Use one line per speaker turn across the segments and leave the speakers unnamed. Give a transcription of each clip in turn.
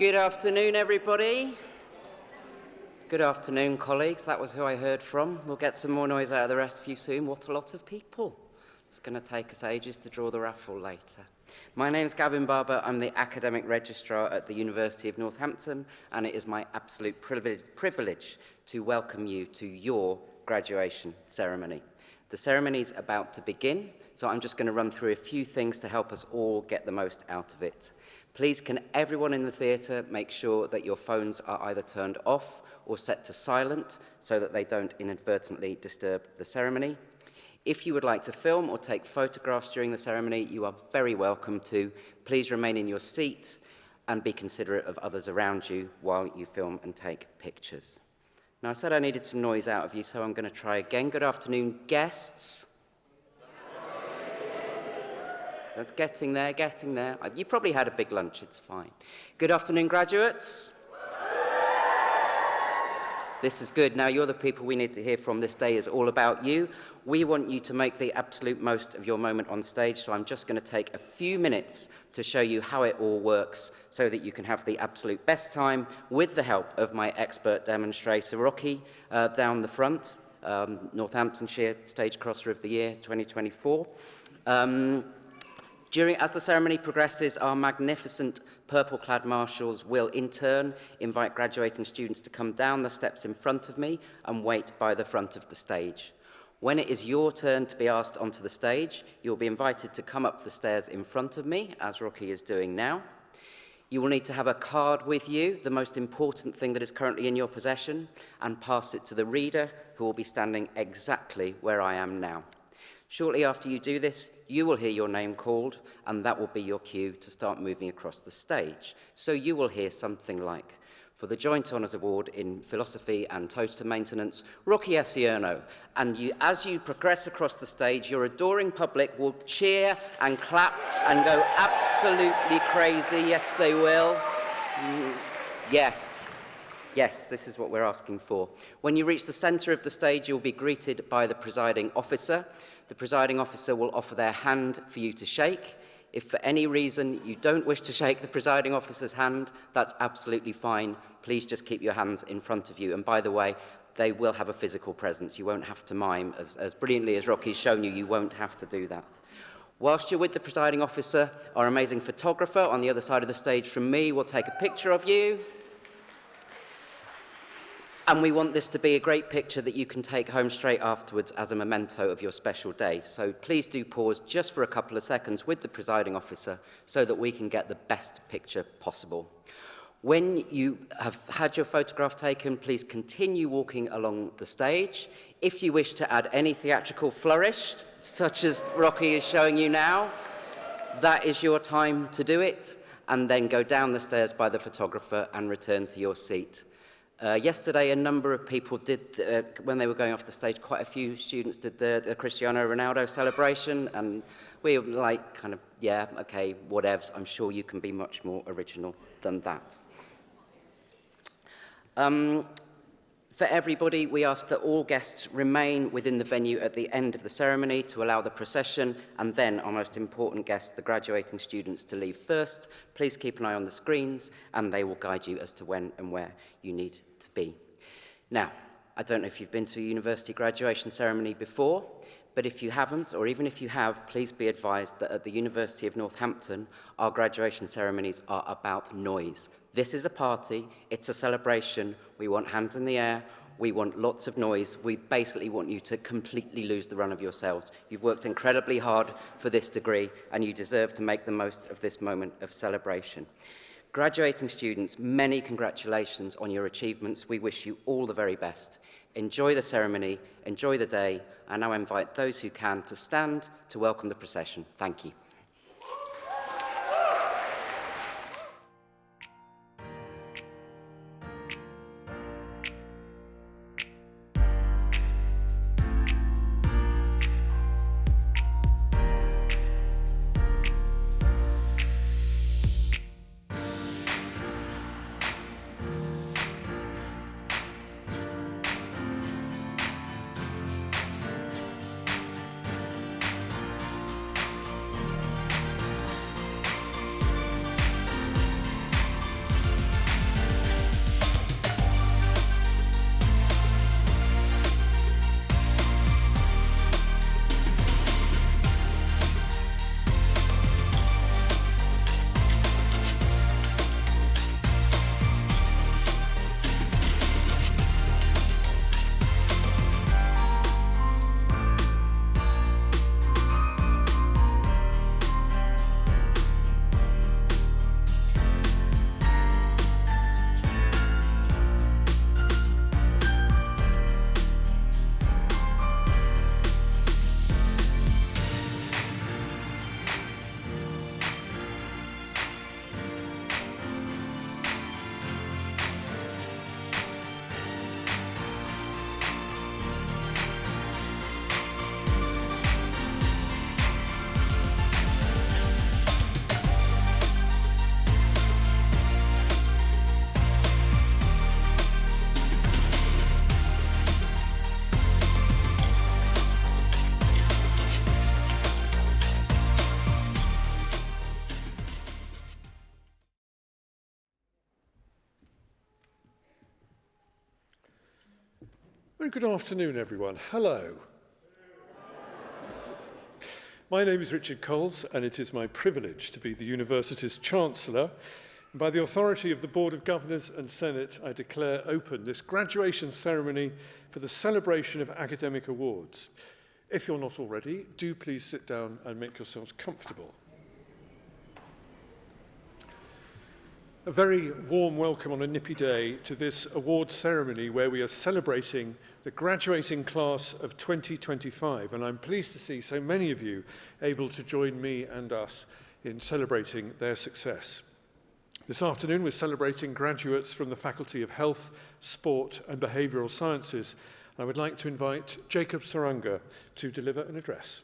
Good afternoon, everybody. Good afternoon, colleagues. That was who I heard from. We'll get some more noise out of the rest of you soon. What a lot of people. It's going to take us ages to draw the raffle later. My name's Gavin Barber. I'm the Academic Registrar at the University of Northampton, and it is my absolute privilege to welcome you to your graduation ceremony. The ceremony's about to begin, so I'm just going to run through a few things to help us all get the most out of it. Please, can everyone in the theatre make sure that your phones are either turned off or set to silent so that they don't inadvertently disturb the ceremony. If you would like to film or take photographs during the ceremony, you are very welcome to. Please remain in your seat and be considerate of others around you while you film and take pictures. Now, I said I needed some noise out of you, so I'm going to try again. Good afternoon, guests. That's getting there. You probably had a big lunch, it's fine. Good afternoon, graduates. This is good. Now, you're the people we need to hear from. This day is all about you. We want you to make the absolute most of your moment on stage, so I'm just going to take a few minutes to show you how it all works so that you can have the absolute best time with the help of my expert demonstrator, Rocky, down the front, Northamptonshire Stage Crosser of the Year 2024. As the ceremony progresses, our magnificent purple-clad marshals will in turn invite graduating students to come down the steps in front of me and wait by the front of the stage. When it is your turn to be asked onto the stage, you'll be invited to come up the stairs in front of me, as Rocky is doing now. You will need to have a card with you, the most important thing that is currently in your possession, and pass it to the reader, who will be standing exactly where I am now. Shortly after you do this, you will hear your name called, and that will be your cue to start moving across the stage. So you will hear something like, for the Joint Honours Award in Philosophy and Toaster Maintenance, Rocky Essierno. And as you progress across the stage, your adoring public will cheer and clap and go absolutely crazy. Yes, they will. Yes, this is what we're asking for. When you reach the centre of the stage, you'll be greeted by the presiding officer. The presiding officer will offer their hand for you to shake. If for any reason you don't wish to shake the presiding officer's hand, that's absolutely fine. Please just keep your hands in front of you. And by the way, they will have a physical presence. You won't have to mime. As brilliantly as Rocky's shown you, you won't have to do that. Whilst you're with the presiding officer, our amazing photographer on the other side of the stage from me will take a picture of you. And we want this to be a great picture that you can take home straight afterwards as a memento of your special day. So please do pause just for a couple of seconds with the presiding officer so that we can get the best picture possible. When you have had your photograph taken, please continue walking along the stage. If you wish to add any theatrical flourish, such as Rocky is showing you now, that is your time to do it. And then go down the stairs by the photographer and return to your seat. Yesterday, a number of people did, when they were going off the stage, quite a few students did the Cristiano Ronaldo celebration, and we were like, kind of, yeah, okay, whatevs. I'm sure you can be much more original than that. For everybody, we ask that all guests remain within the venue at the end of the ceremony to allow the procession and then our most important guests, the graduating students, to leave first. Please keep an eye on the screens and they will guide you as to when and where you need to be. Now, I don't know if you've been to a university graduation ceremony before, but if you haven't, or even if you have, please be advised that at the University of Northampton, our graduation ceremonies are about noise. This is a party, it's a celebration, we want hands in the air, we want lots of noise, we basically want you to completely lose the run of yourselves. You've worked incredibly hard for this degree, and you deserve to make the most of this moment of celebration. Graduating students, many congratulations on your achievements. We wish you all the very best. Enjoy the ceremony, enjoy the day, and now invite those who can to stand to welcome the procession. Thank you.
Very good afternoon, everyone. Hello. My name is Richard Coles, and it is my privilege to be the university's Chancellor. And by the authority of the Board of Governors and Senate, I declare open this graduation ceremony for the celebration of academic awards. If you're not already, do please sit down and make yourselves comfortable. A very warm welcome on a nippy day to this award ceremony where we are celebrating the graduating class of 2025, and I'm pleased to see so many of you able to join me and us in celebrating their success. This afternoon we're celebrating graduates from the Faculty of Health, Sport and Behavioural Sciences. I would like to invite Jacob Saranga to deliver an address.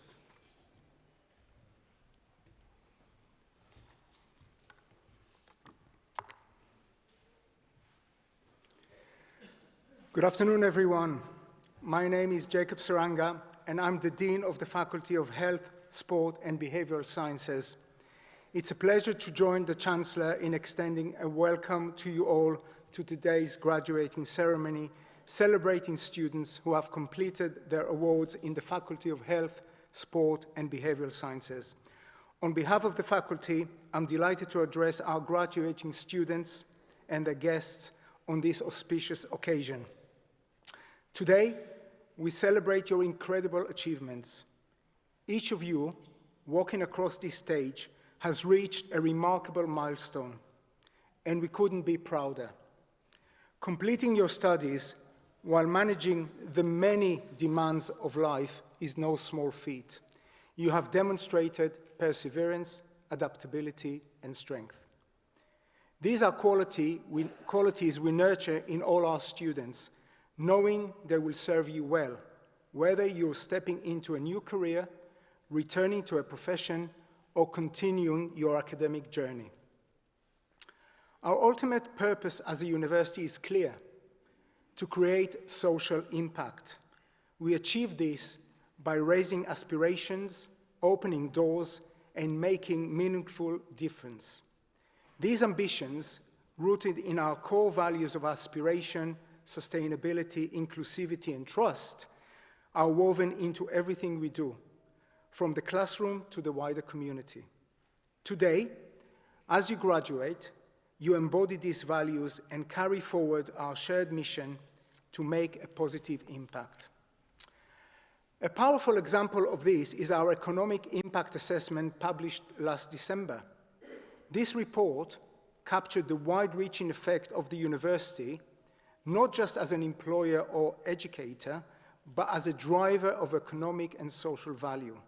Good afternoon, everyone. My name is Jacob Saranga, and I'm the Dean of the Faculty of Health, Sport and Behavioural Sciences. It's a pleasure to join the Chancellor in extending a welcome to you all to today's graduating ceremony, celebrating students who have completed their awards in the Faculty of Health, Sport and Behavioural Sciences. On behalf of the faculty, I'm delighted to address our graduating students and their guests on this auspicious occasion. Today, we celebrate your incredible achievements. Each of you, walking across this stage, has reached a remarkable milestone, and we couldn't be prouder. Completing your studies while managing the many demands of life is no small feat. You have demonstrated perseverance, adaptability, and strength. These are qualities we nurture in all our students, knowing they will serve you well, whether you're stepping into a new career, returning to a profession, or continuing your academic journey. Our ultimate purpose as a university is clear: to create social impact. We achieve this by raising aspirations, opening doors, and making meaningful difference. These ambitions, rooted in our core values of aspiration, sustainability, inclusivity, and trust, are woven into everything we do, from the classroom to the wider community. Today, as you graduate, you embody these values and carry forward our shared mission to make a positive impact. A powerful example of this is our economic impact assessment published last December. This report captured the wide-reaching effect of the university, not just as an employer or educator, but as a driver of economic and social value.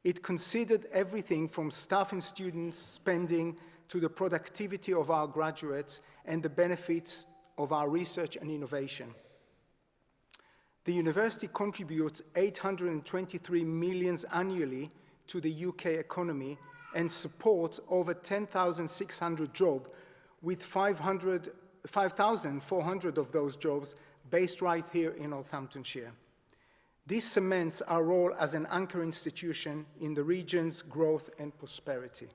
It considered everything from staff and students spending to the productivity of our graduates and the benefits of our research and innovation. The university contributes 823 million annually to the UK economy and supports over 10,600 jobs, with 5,400 of those jobs based right here in Northamptonshire. This cements our role as an anchor institution in the region's growth and prosperity.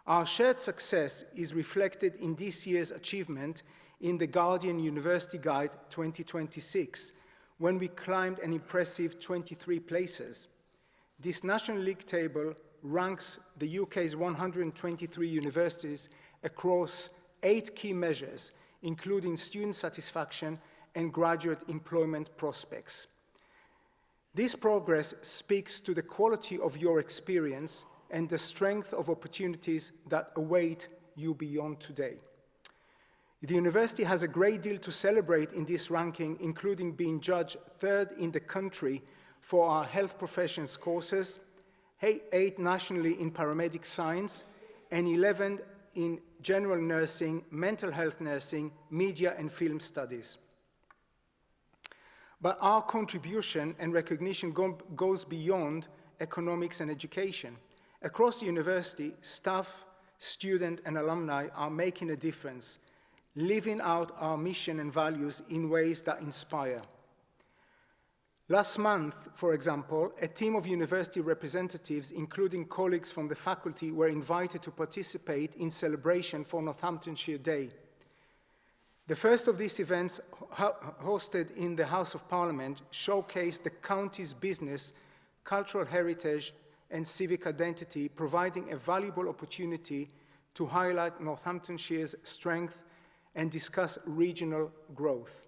Our shared success is reflected in this year's achievement in the Guardian University Guide 2026, when we climbed an impressive 23 places. This National League table ranks the UK's 123 universities across 8 key measures, including student satisfaction and graduate employment prospects. This progress speaks to the quality of your experience and the strength of opportunities that await you beyond today. The university has a great deal to celebrate in this ranking, including being judged 3rd in the country for our health professions courses, 8 nationally in paramedic science, and 11 in general nursing, mental health nursing, media and film studies. But our contribution and recognition goes beyond economics and education. Across the university, staff, students, and alumni are making a difference, living out our mission and values in ways that inspire. Last month, for example, a team of university representatives, including colleagues from the faculty, were invited to participate in celebration for Northamptonshire Day. The first of these events, hosted in the House of Parliament, showcased the county's business, cultural heritage, and civic identity, providing a valuable opportunity to highlight Northamptonshire's strength and discuss regional growth.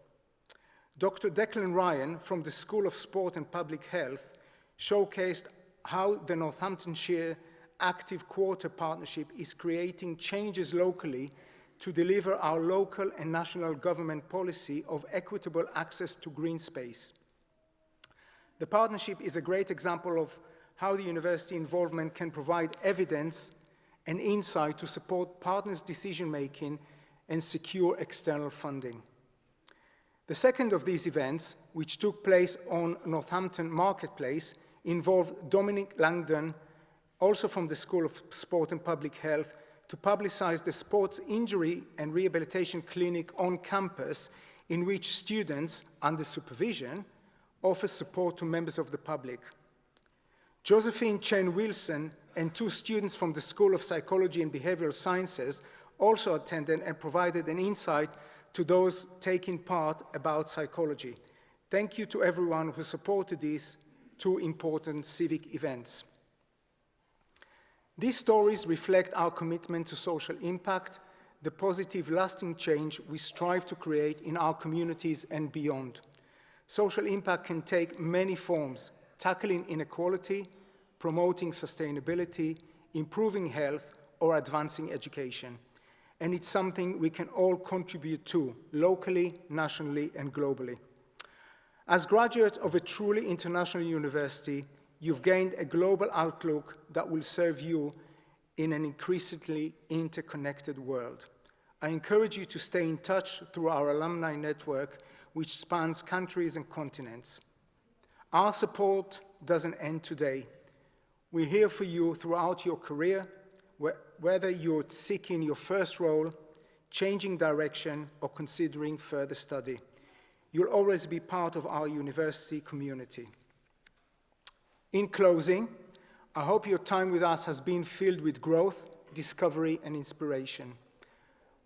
Dr. Declan Ryan from the School of Sport and Public Health showcased how the Northamptonshire Active Quarter Partnership is creating changes locally to deliver our local and national government policy of equitable access to green space. The partnership is a great example of how the university involvement can provide evidence and insight to support partners' decision-making and secure external funding. The second of these events, which took place on Northampton Marketplace, involved Dominic Langdon, also from the School of Sport and Public Health, to publicize the Sports Injury and Rehabilitation Clinic on campus, in which students, under supervision, offer support to members of the public. Josephine Chen Wilson and 2 students from the School of Psychology and Behavioral Sciences also attended and provided an insight to those taking part about psychology. Thank you to everyone who supported these 2 important civic events. These stories reflect our commitment to social impact, the positive, lasting change we strive to create in our communities and beyond. Social impact can take many forms: tackling inequality, promoting sustainability, improving health, or advancing education. And it's something we can all contribute to, locally, nationally, and globally. As graduates of a truly international university, you've gained a global outlook that will serve you in an increasingly interconnected world. I encourage you to stay in touch through our alumni network, which spans countries and continents. Our support doesn't end today. We're here for you throughout your career, whether you're seeking your first role, changing direction, or considering further study. You'll always be part of our university community. In closing, I hope your time with us has been filled with growth, discovery, and inspiration.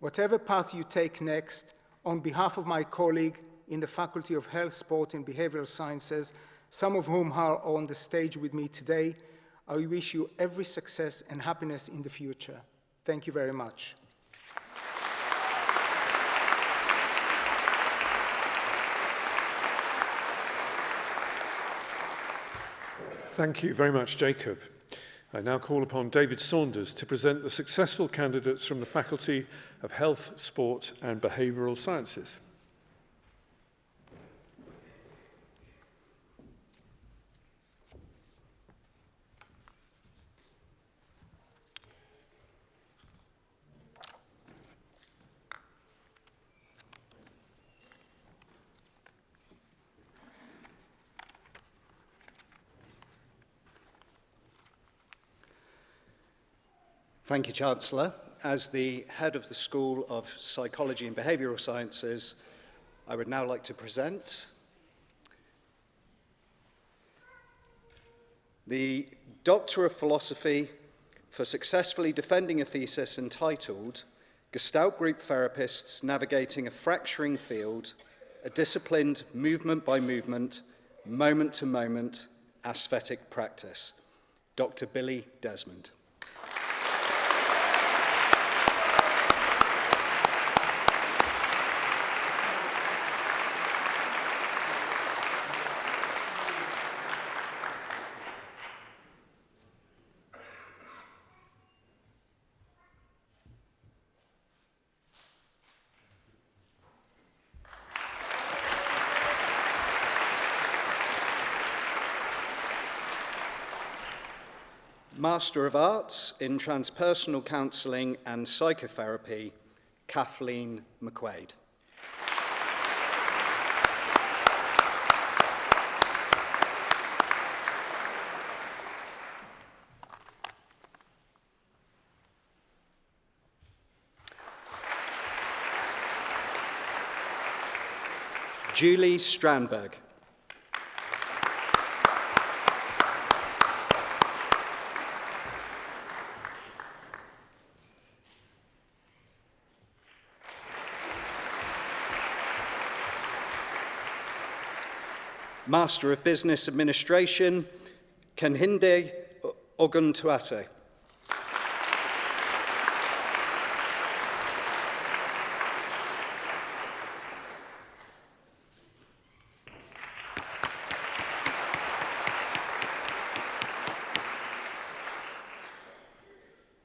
Whatever path you take next, on behalf of my colleague in the Faculty of Health, Sport, and Behavioral Sciences, some of whom are on the stage with me today, I wish you every success and happiness in the future. Thank you very much.
Thank you very much, Jacob. I now call upon David Saunders to present the successful candidates from the Faculty of Health, Sport and Behavioural Sciences.
Thank you, Chancellor. As the head of the School of Psychology and Behavioural Sciences, I would now like to present the Doctor of Philosophy for successfully defending a thesis entitled Gestalt Group Therapists Navigating a Fracturing Field, a Disciplined Movement-by-Movement, Moment-to-Moment Aesthetic Practice, Dr. Billy Desmond. Master of Arts in Transpersonal Counselling and Psychotherapy, Kathleen McQuaid. Julie Strandberg. Master of Business Administration, Kenhinde Oguntuase.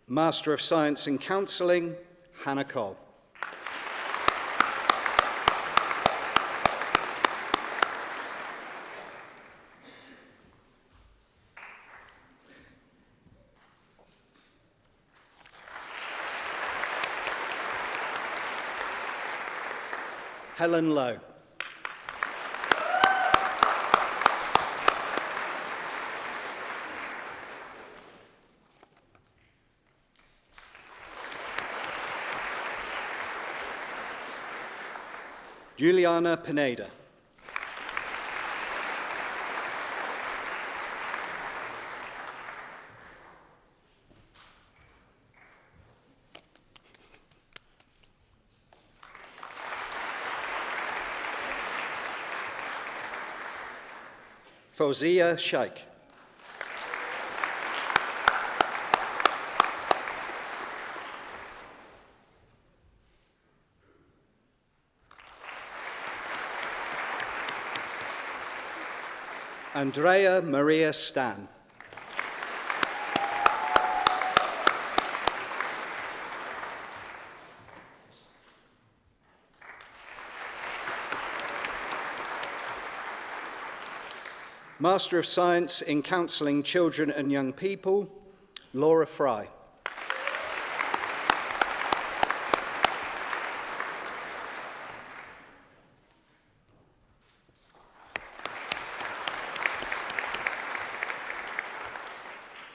Master of Science in Counselling, Hannah Cole. Helen Lowe. Juliana Pineda. Fawzia Sheikh. Andrea Maria Stan. Master of Science in Counselling Children and Young People, Laura Fry.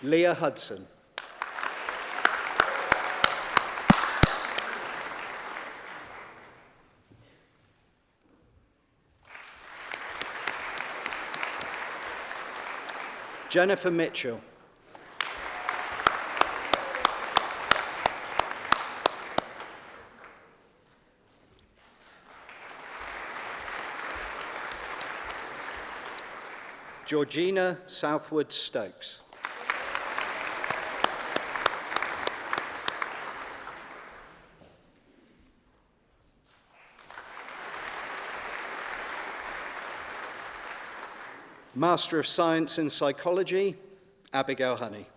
Leah Hudson. Jennifer Mitchell. Georgina Southwood Stokes. Master of Science in Psychology, Abigail Honey.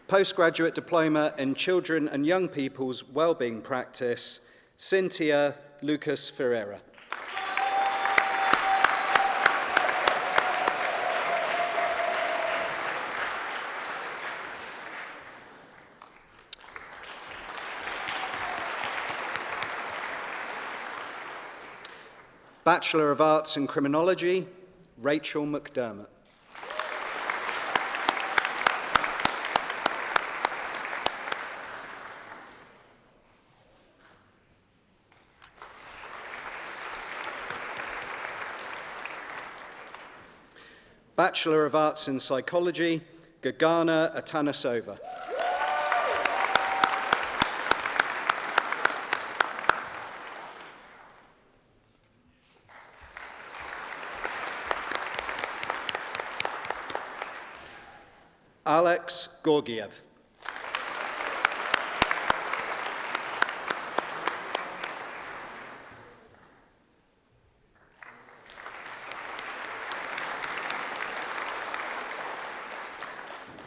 Postgraduate Diploma in Children and Young People's Wellbeing Practice, Cynthia Lucas Ferreira. Bachelor of Arts in Criminology, Rachel McDermott. Bachelor of Arts in Psychology, Gagana Atanasova. Alex Gorgiev.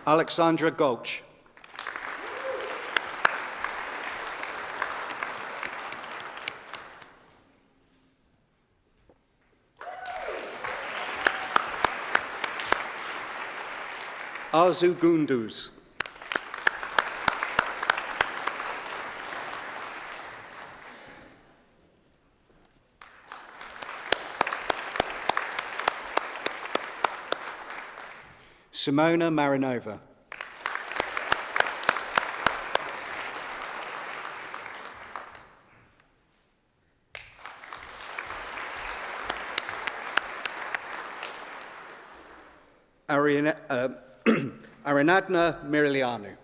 Alexandra Gulch. Arzu Gunduz. Simona Marinova. Arinadna Mirilianu.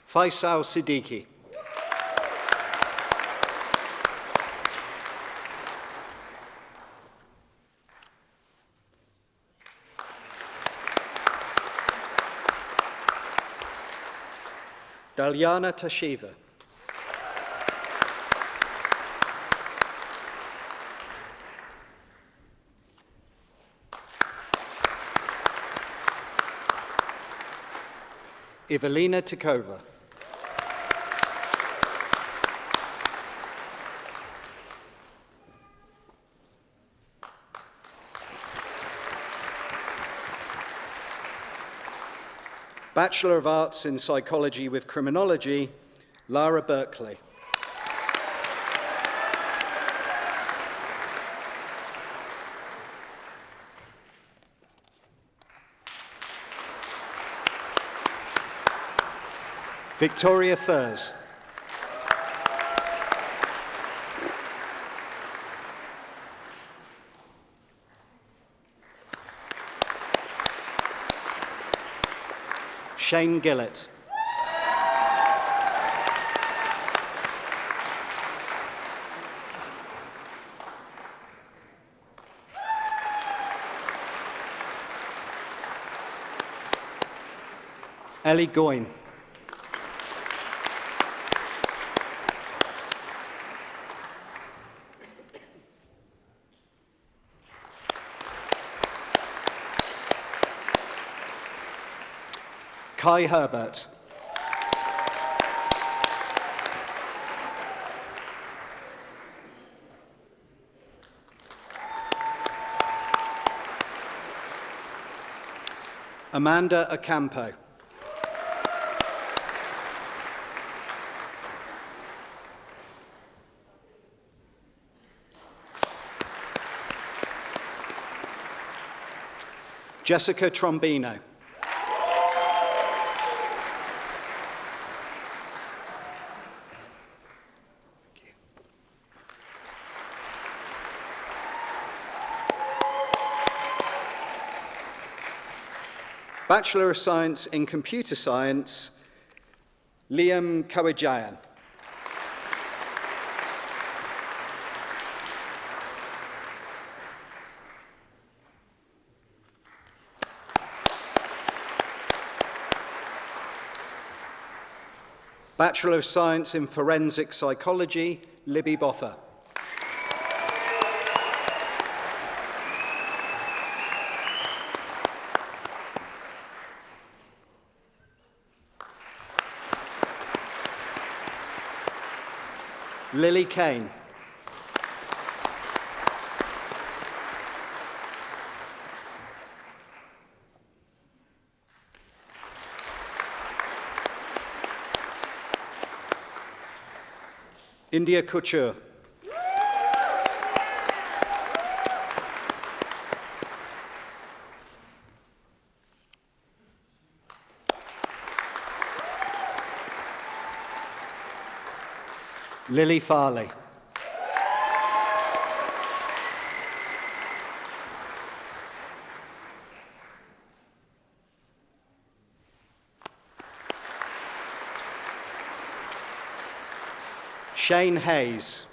Faisal Siddiqui. Dalyana Tashiva. Evelina Tikova. Bachelor of Arts in Psychology with Criminology, Lara Berkeley. Victoria Thurs. Shane Gillett. Ellie Goyne. Kai Herbert. Amanda Ocampo. Jessica Trombino. Bachelor of Science in Computer Science, Liam Kawajayan. Bachelor of Science in Forensic Psychology, Libby Botha. Lily Kane. India Couture. Lily Farley. Shane Hayes.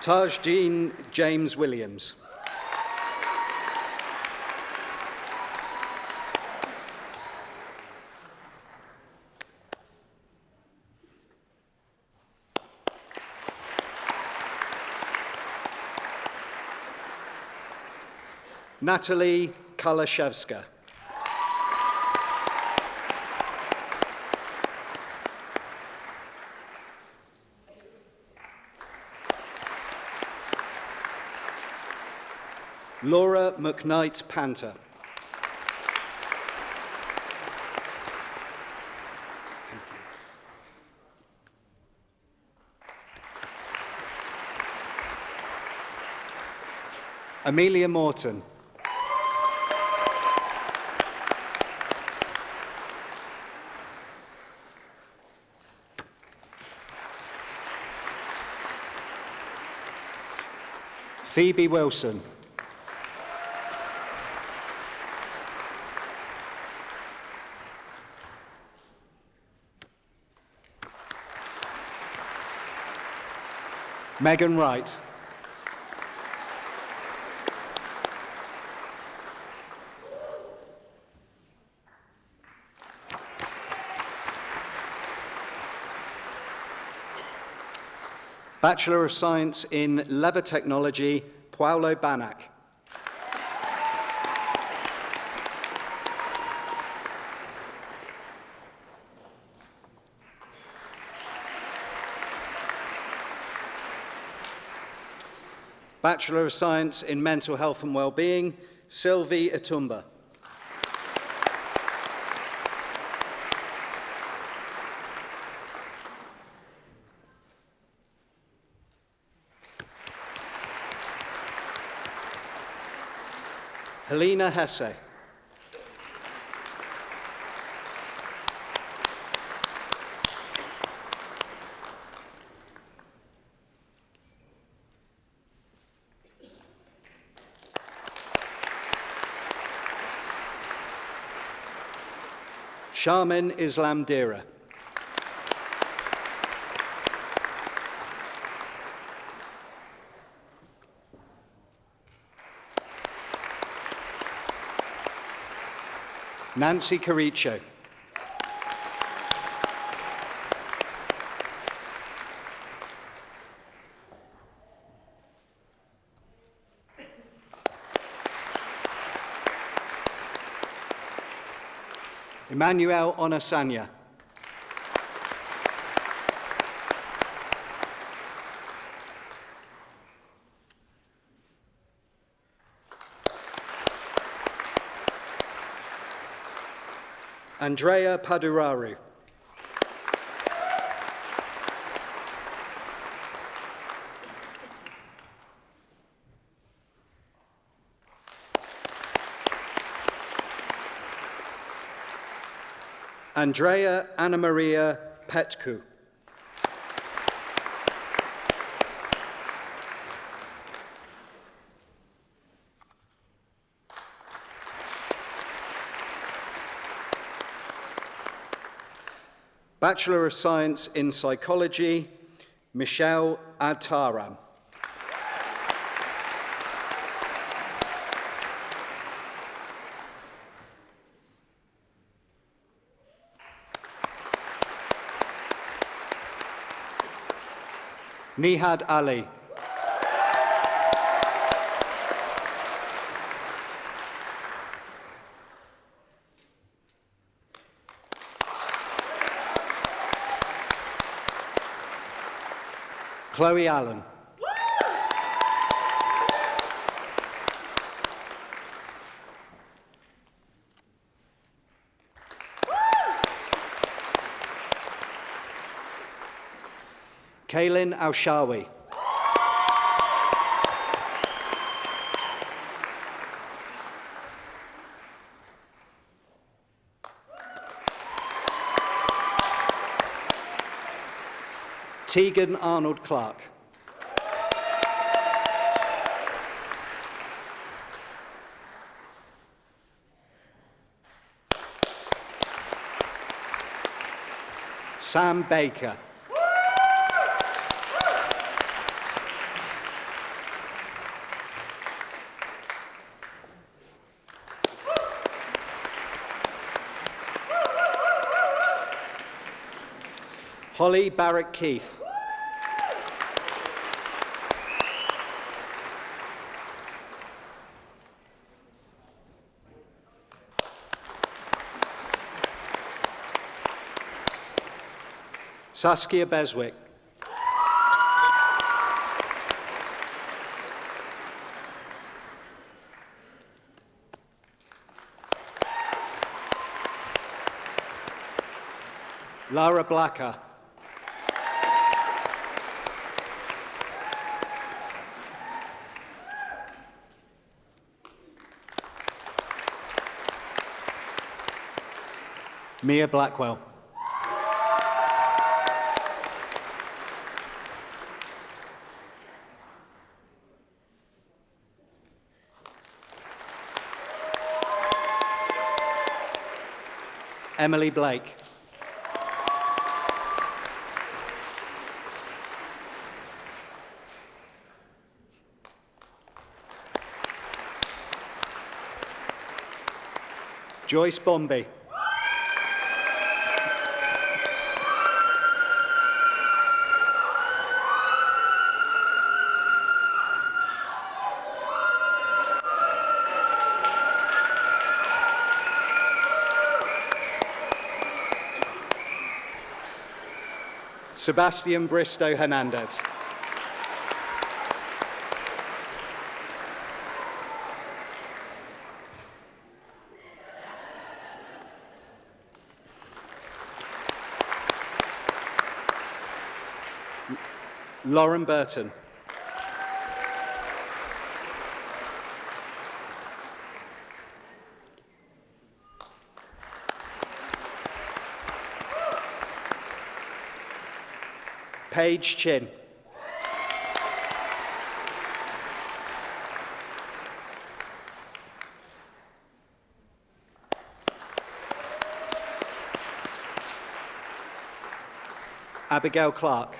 Tajdeen James Williams. Natalie Kalashevska. Laura McKnight Panther. Amelia Morton. Phoebe Wilson. Megan Wright. Bachelor of Science in Leather Technology, Paulo Banac. Bachelor of Science in Mental Health and Wellbeing, Sylvie Atumba. Helena Hesse. Charmin Islam Dira. Nancy Caricho. Emmanuel Onasanya. Andrea Paduraru. Andrea Anna Maria Petku. Bachelor of Science in Psychology, Michelle Adtaram. Nihad Ali. Chloe Allen. Kaylin Alshawi. Tegan Arnold Clark. Sam Baker. Holly Barrett Keith. Saskia Beswick. Lara Blacker. Mia Blackwell. Emily Blake. Joyce Bombi. Sebastian Bristow Hernandez. Lauren Burton. Paige Chin. Abigail Clark.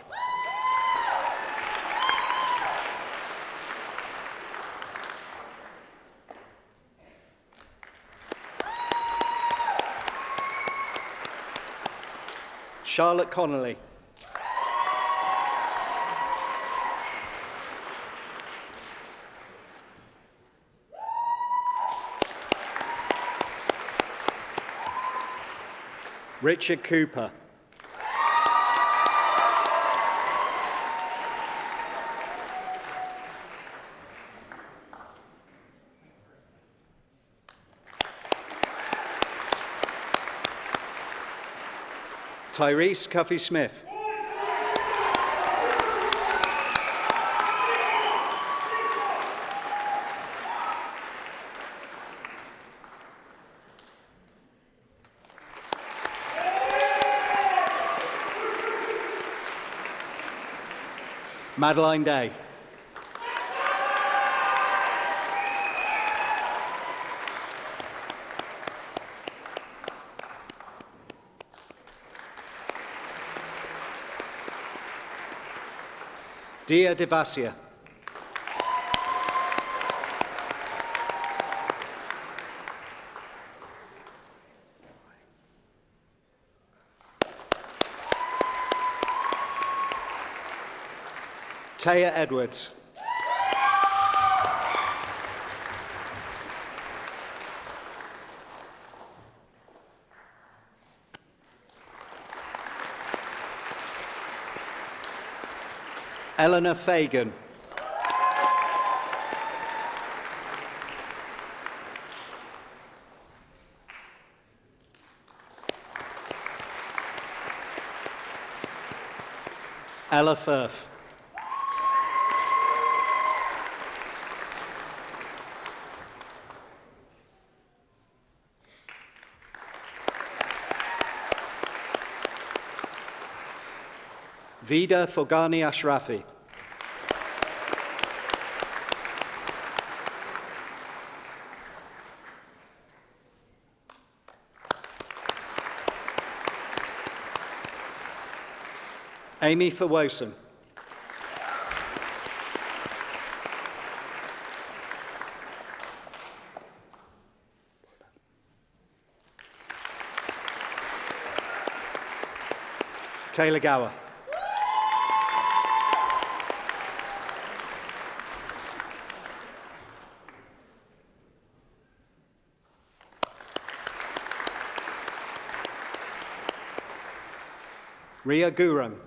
Charlotte Connolly. Richard Cooper. Tyrese Cuffey-Smith. Madeline Day. Dia Devasia. Taya Edwards. Eleanor Fagan. Ella Firth. Vida Fogani Ashrafi. Amy Ferwosen. Taylor Gower. Ria Gurung.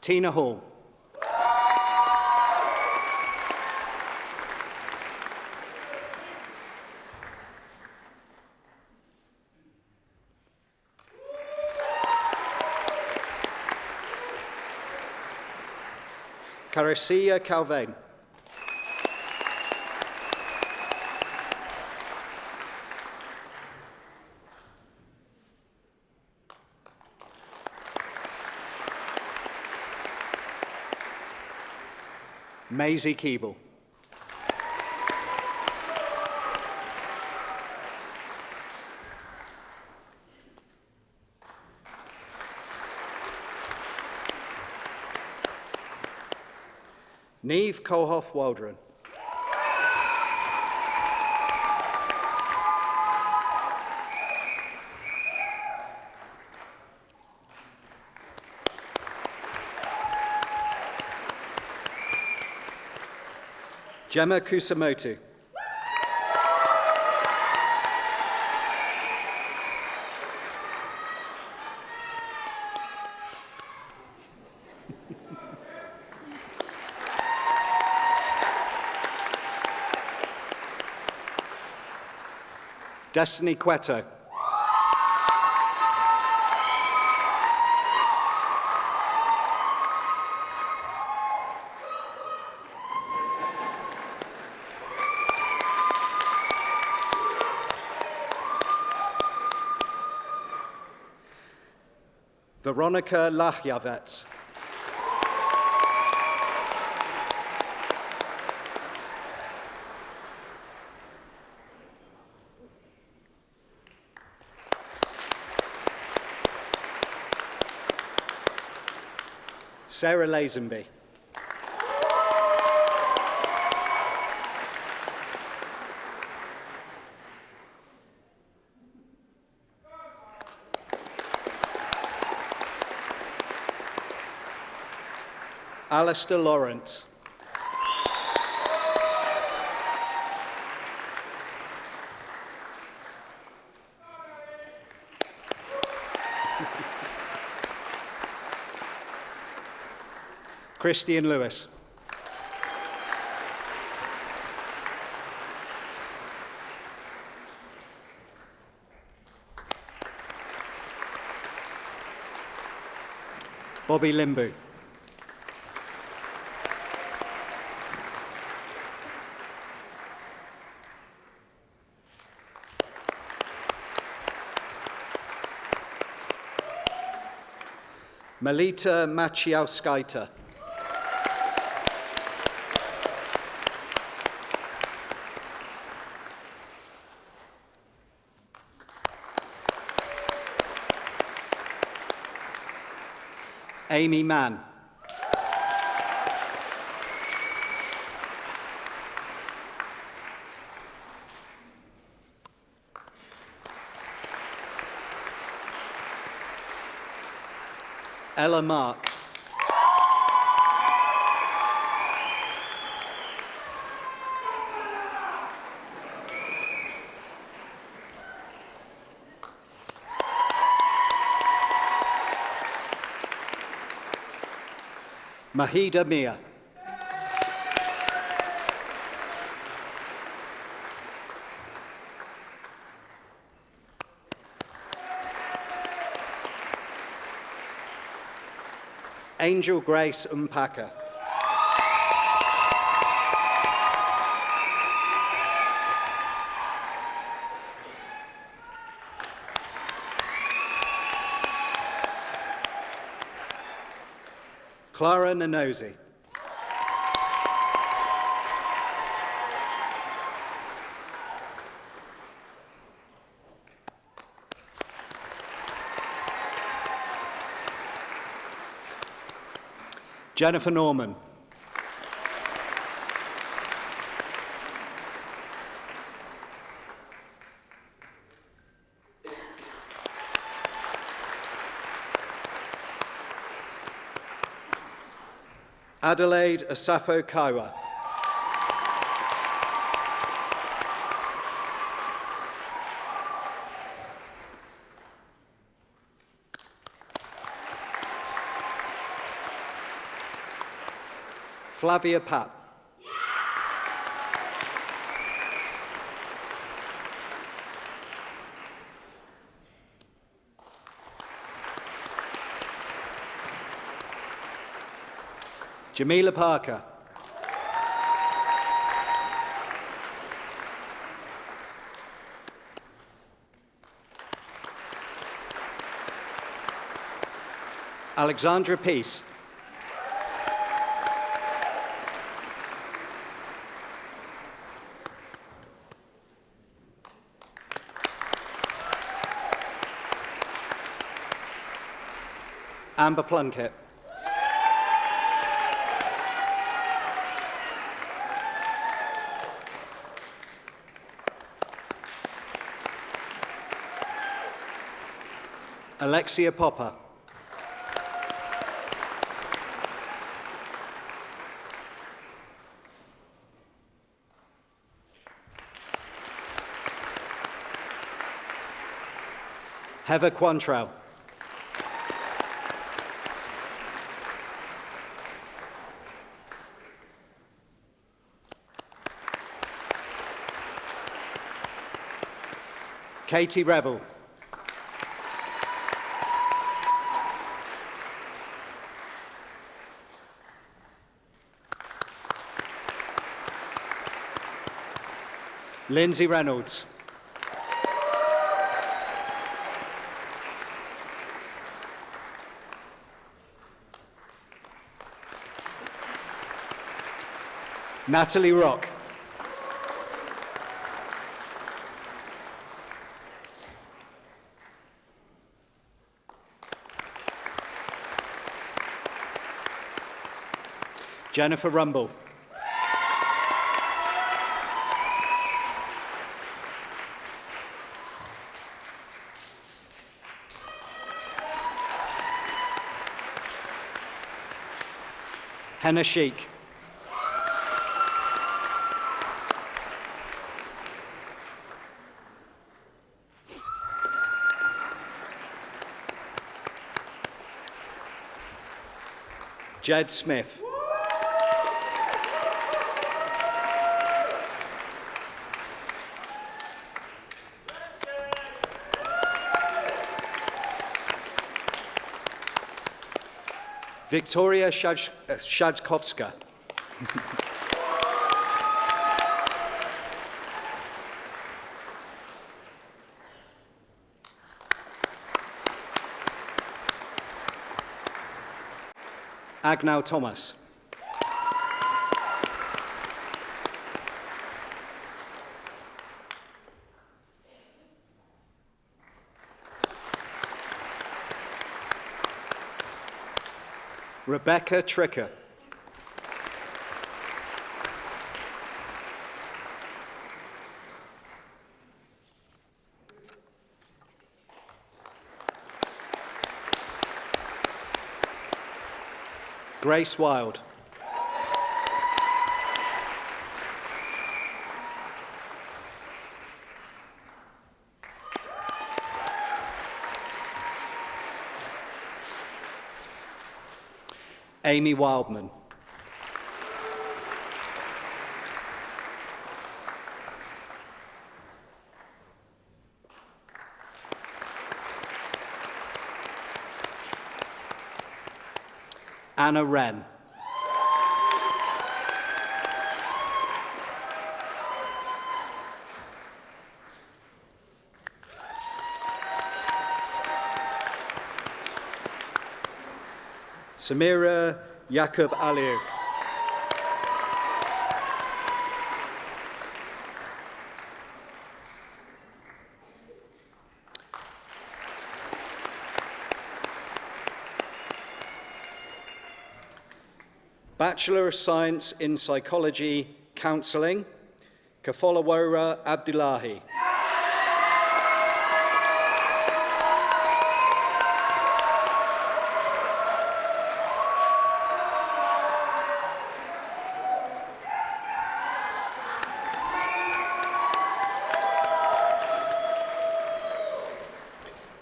Tina Hall. Caressia Calvain. Maisie Keeble. Neve Kohoff Waldron. Gemma Kusamotu. Destiny Cueto. Veronica Lahjavet. Sarah Lazenby. Alistair Lawrence. Christian Lewis. Bobby Limbu. Melita Maciejowskaita. Amy Mann. Ella Mark. Mahida Mia. Angel Grace Umpaka. Clara Nanosi. Jennifer Norman. Adelaide Asafo Kaiwa. Flavia Papp. Jamila Parker. Alexandra Peace. Amber Plunkett. Alexia Popper. Heather Quantrell. Katie Revel. Lindsay Reynolds. Natalie Rock. Jennifer Rumble. Henna Sheik. Jed Smith. Victoria Shadkowska. Agnow Thomas. Rebecca Tricker. Grace Wild. Amy Wildman. Anna Wren. Samira Yaqub Aliou. Bachelor of Science in Psychology Counselling, Kafolawora Abdullahi.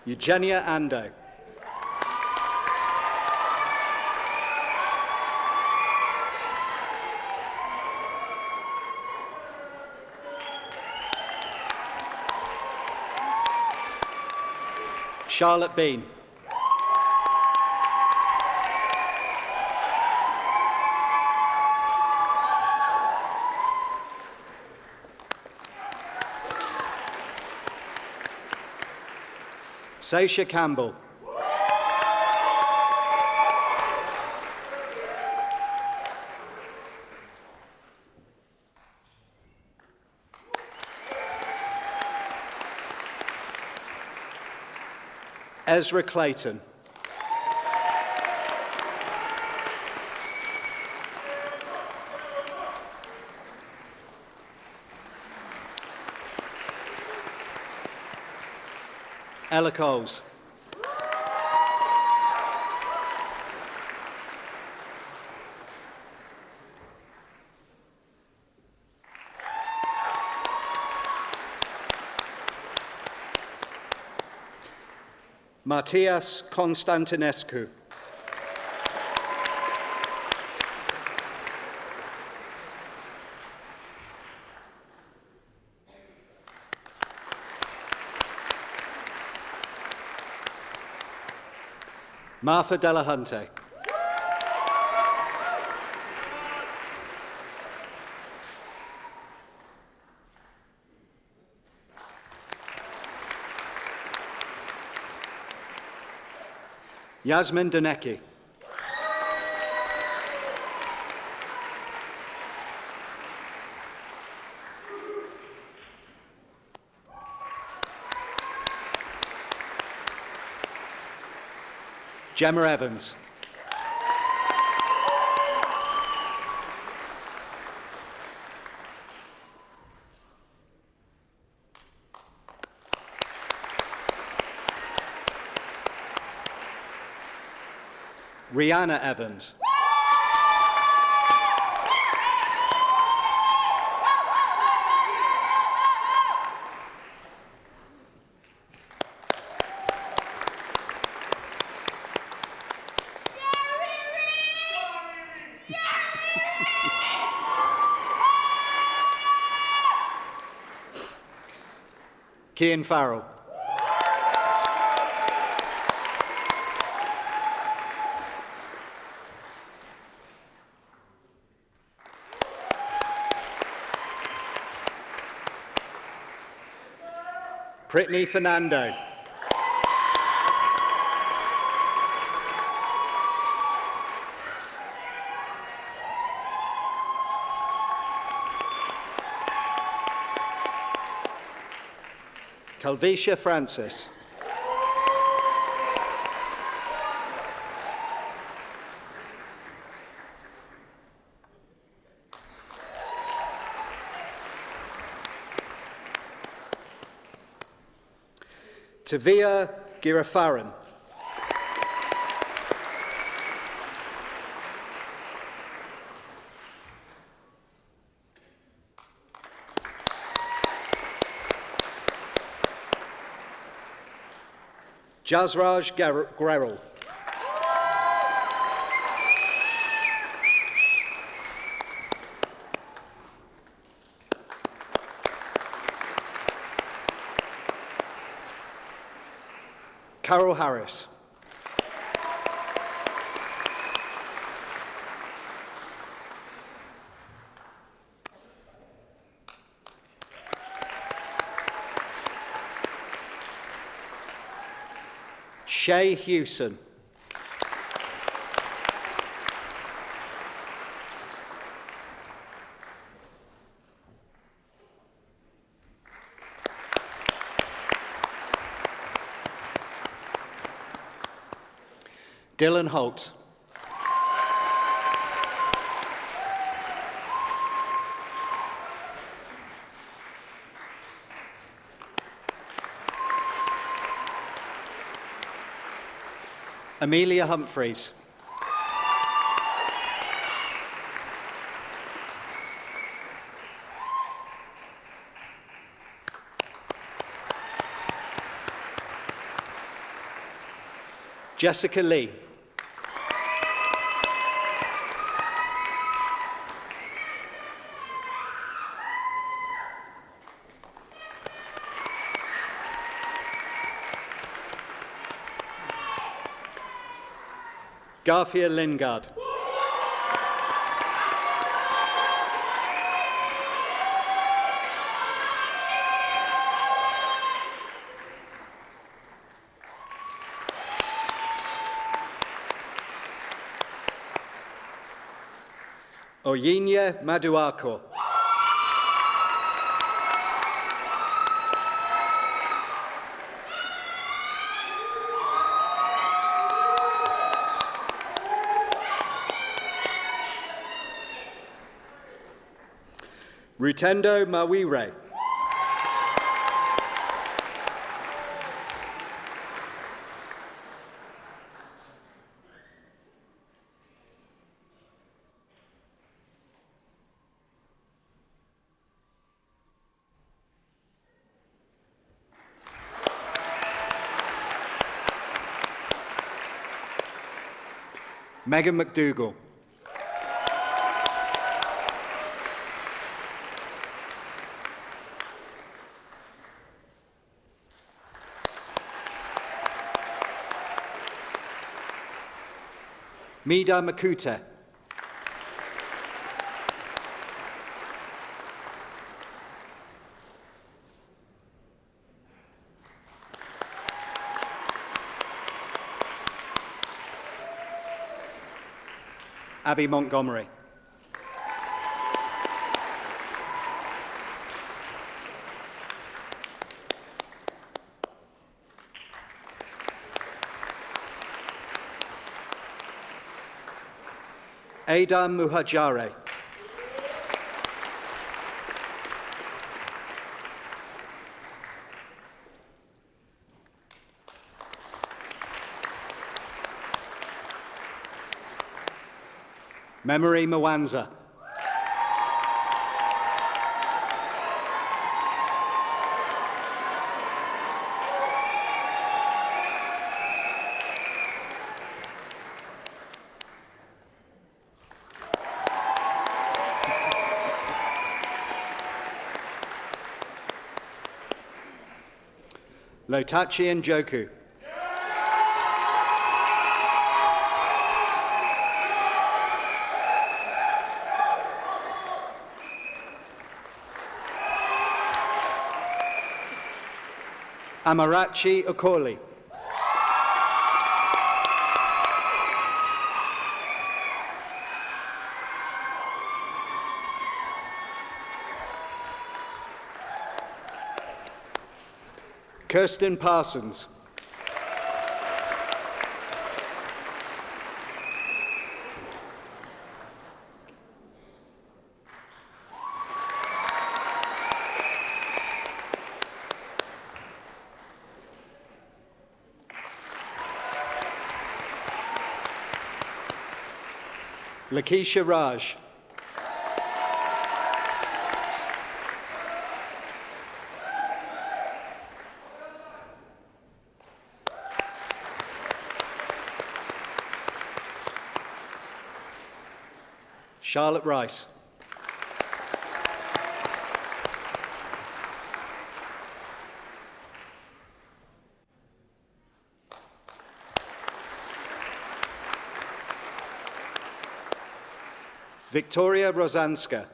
Eugenia Ando. Charlotte Bean. Saisha Campbell. Ezra Clayton. Ella Coles. Matias Constantinescu. Martha Delahunte. Yasmin Danecki. Gemma Evans. Rihanna Evans. Cian Farrell. Brittany Fernando. Calvisha Francis. Tavia Girafaran. Jazraj Guerrero. Carol Harris. Shay Hewson. Dylan Holt. Amelia Humphreys. Jessica Lee. Garfia Lingard. Oyinye Maduako. Rutendo Mawire. Megan McDougall. Mida Makute. Abby Montgomery. Ada Muhajare. Memory Mwanza. Lotachi Njoku. Amarachi Okoli. Kirsten Parsons. Lakeisha Raj. Charlotte Rice. Victoria Rozanska.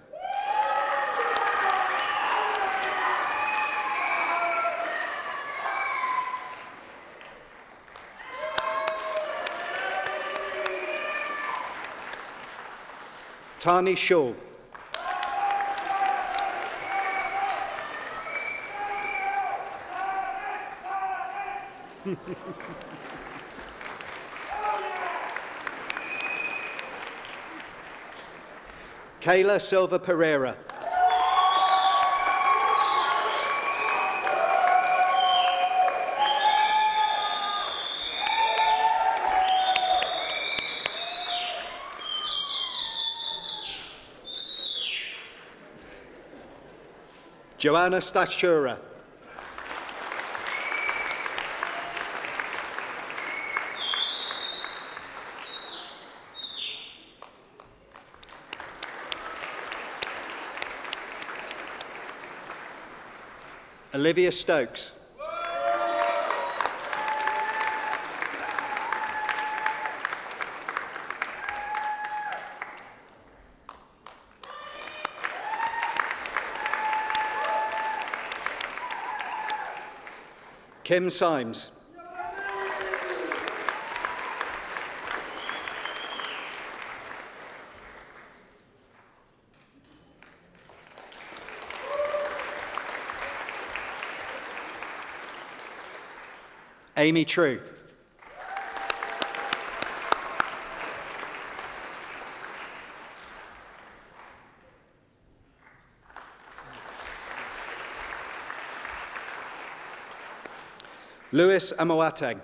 Tani Shaw. Kayla Silva Pereira. Joanna Stachura. Olivia Stokes. Kim Symes. Amy True. Lewis Amoateng.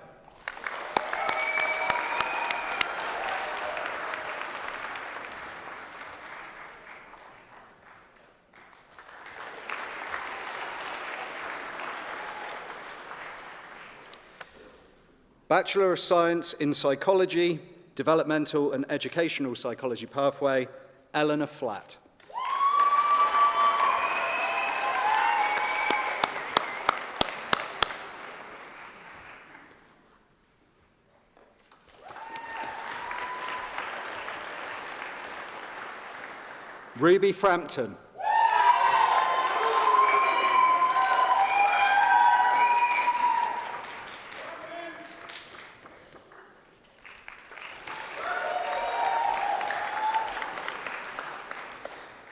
Bachelor of Science in Psychology, Developmental and Educational Psychology pathway, Eleanor Flatt. Ruby Frampton.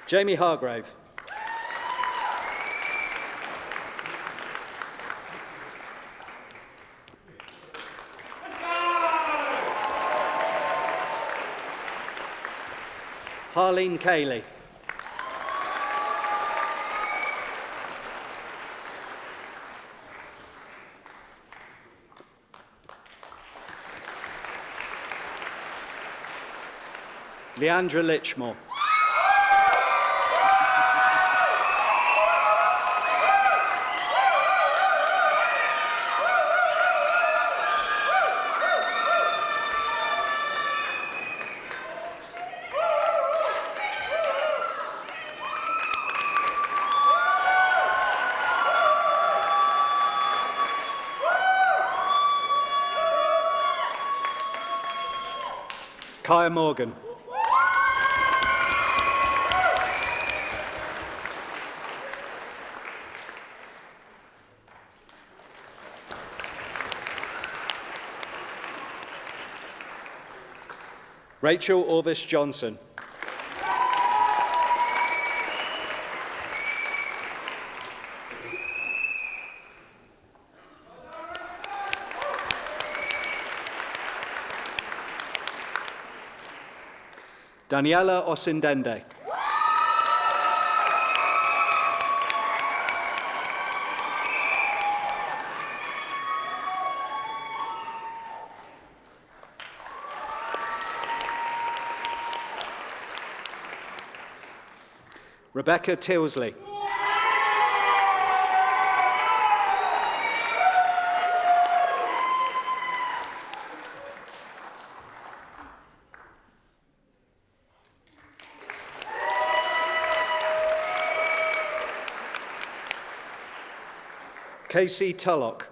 Jamie Hargrave. Harleen Cayley. Leandra Litchmore. Kaya Morgan. Rachel Orvis Johnson. Daniela Osindende. Rebecca Tilsley. Casey Tullock.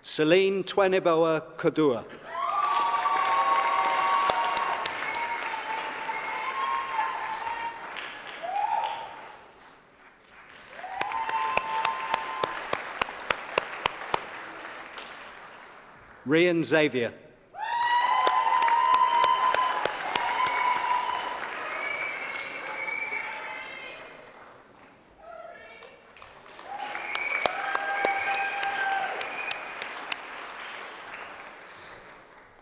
Celine Tweniboa Kodua. Rian Xavier.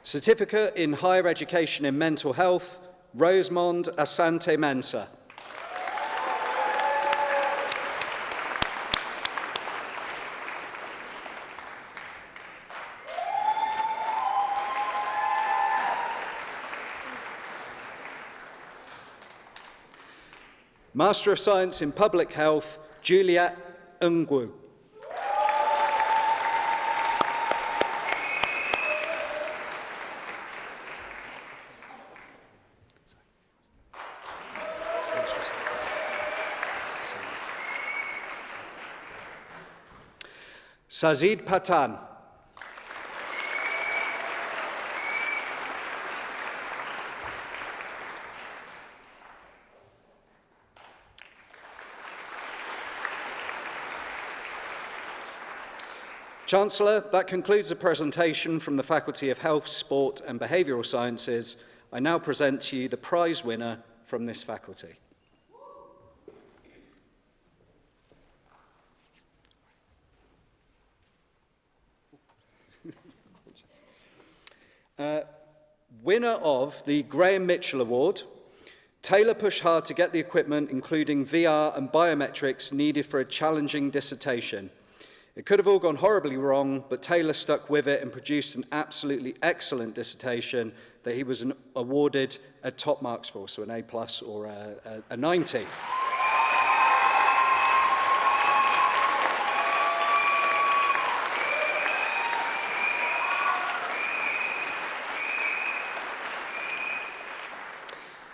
Certificate in Higher Education in Mental Health, Rosemond Asante Mensah. Master of Science in Public Health, Juliet Ngwu. Sazid Patan. Chancellor, that concludes the presentation from the Faculty of Health, Sport and Behavioural Sciences. I now present to you the prize winner from this faculty. Winner of the Graham Mitchell Award, Taylor pushed hard to get the equipment, including VR and biometrics, needed for a challenging dissertation. It could have all gone horribly wrong, but Taylor stuck with it and produced an absolutely excellent dissertation that he was awarded a top marks for, so an A+ or a 90.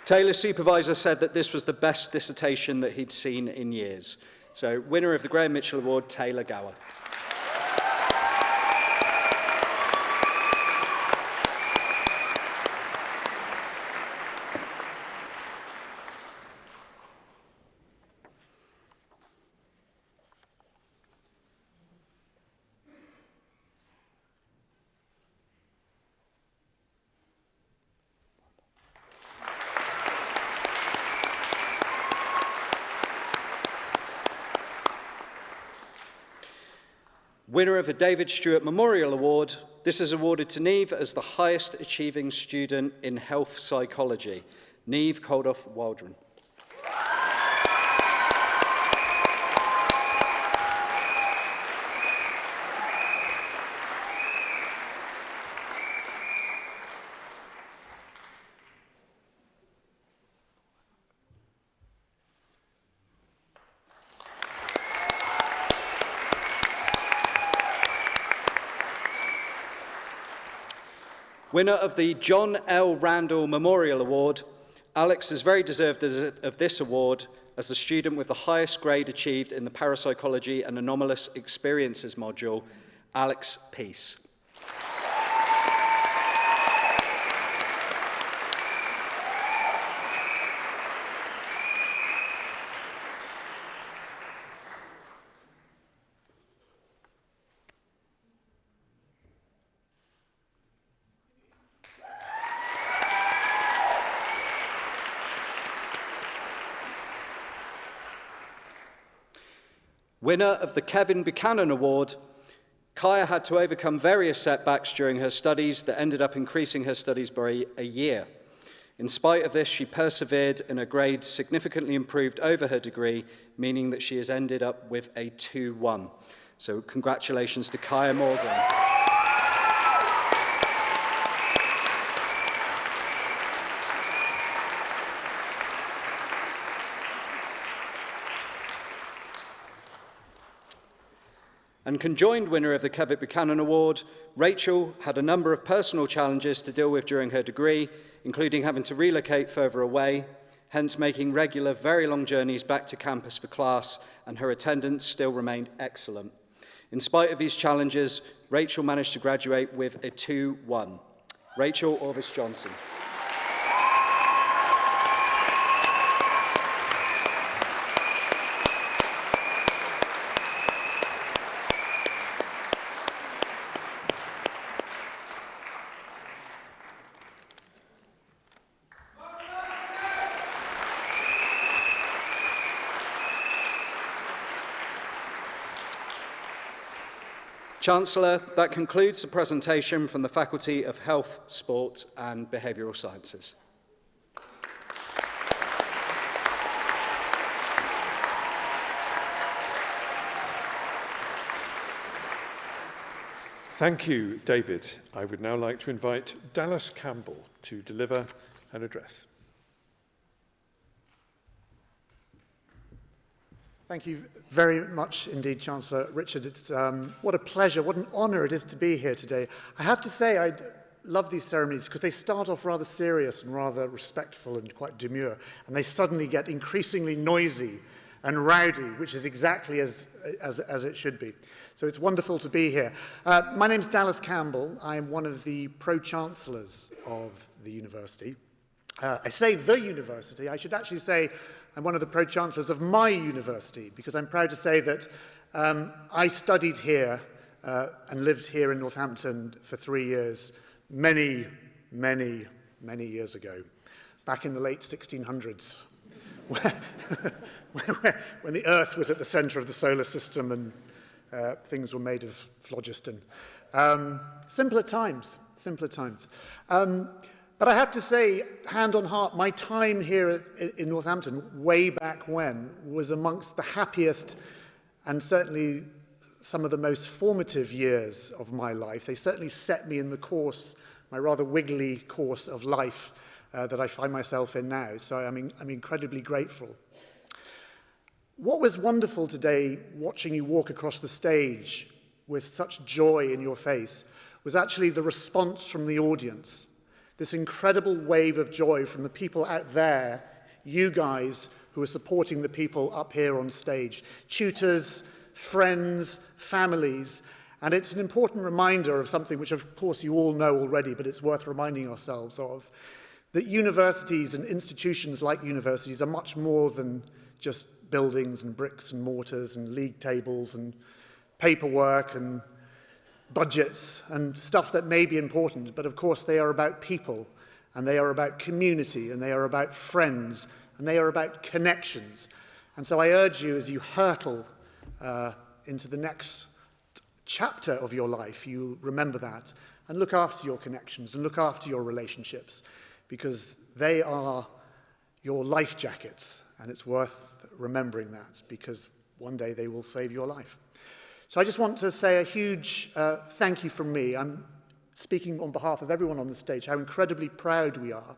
Taylor's supervisor said that this was the best dissertation that he'd seen in years. So, winner of the Graham Mitchell Award, Taylor Gower. Winner of the David Stewart Memorial Award, this is awarded to Niamh as the highest achieving student in health psychology. Niamh Coldoff Waldron. Winner of the John L. Randall Memorial Award, Alex is very deserved of this award as the student with the highest grade achieved in the Parapsychology and Anomalous Experiences module. Alex Peace. Winner of the Kevin Buchanan Award, Kaya had to overcome various setbacks during her studies that ended up increasing her studies by a year. In spite of this, she persevered and her grades significantly improved over her degree, meaning that she has ended up with a 2-1. So congratulations to Kaya Morgan. And conjoined winner of the Kevin Buchanan Award, Rachel had a number of personal challenges to deal with during her degree, including having to relocate further away, hence making regular, very long journeys back to campus for class, and her attendance still remained excellent. In spite of these challenges, Rachel managed to graduate with a 2-1. Rachel Orvis Johnson. Chancellor, that concludes the presentation from the Faculty of Health, Sport and Behavioural Sciences.
Thank you, David. I would now like to invite Dallas Campbell to deliver an address.
Thank you very much indeed, Chancellor Richard. It's what a pleasure, what an honour it is to be here today. I have to say I love these ceremonies because they start off rather serious and rather respectful and quite demure, and they suddenly get increasingly noisy and rowdy, which is exactly as it should be. So it's wonderful to be here. My name's Dallas Campbell. I am one of the pro-chancellors of the university. I say the university, I should actually say I'm one of the pro-chancellors of my university, because I'm proud to say that I studied here and lived here in Northampton for 3 years, many, many, many years ago, back in the late 1600s, when the Earth was at the centre of the solar system and things were made of phlogiston. Simpler times, simpler times. But I have to say, hand on heart, my time here in Northampton, way back when, was amongst the happiest and certainly some of the most formative years of my life. They certainly set me in the course, my rather wiggly course of life that I find myself in now. So I'm incredibly grateful. What was wonderful today, watching you walk across the stage with such joy in your face, was actually the response from the audience. This incredible wave of joy from the people out there, you guys who are supporting the people up here on stage, tutors, friends, families. And it's an important reminder of something which of course you all know already, but it's worth reminding ourselves of, that universities and institutions like universities are much more than just buildings and bricks and mortars and league tables and paperwork and budgets and stuff that may be important, but of course they are about people, and they are about community, and they are about friends, and they are about connections. And so I urge you, as you hurtle into the next chapter of your life, you remember that, and look after your connections, and look after your relationships, because they are your life jackets, and it's worth remembering that, because one day they will save your life. So I just want to say a huge thank you from me. I'm speaking on behalf of everyone on the stage, how incredibly proud we are,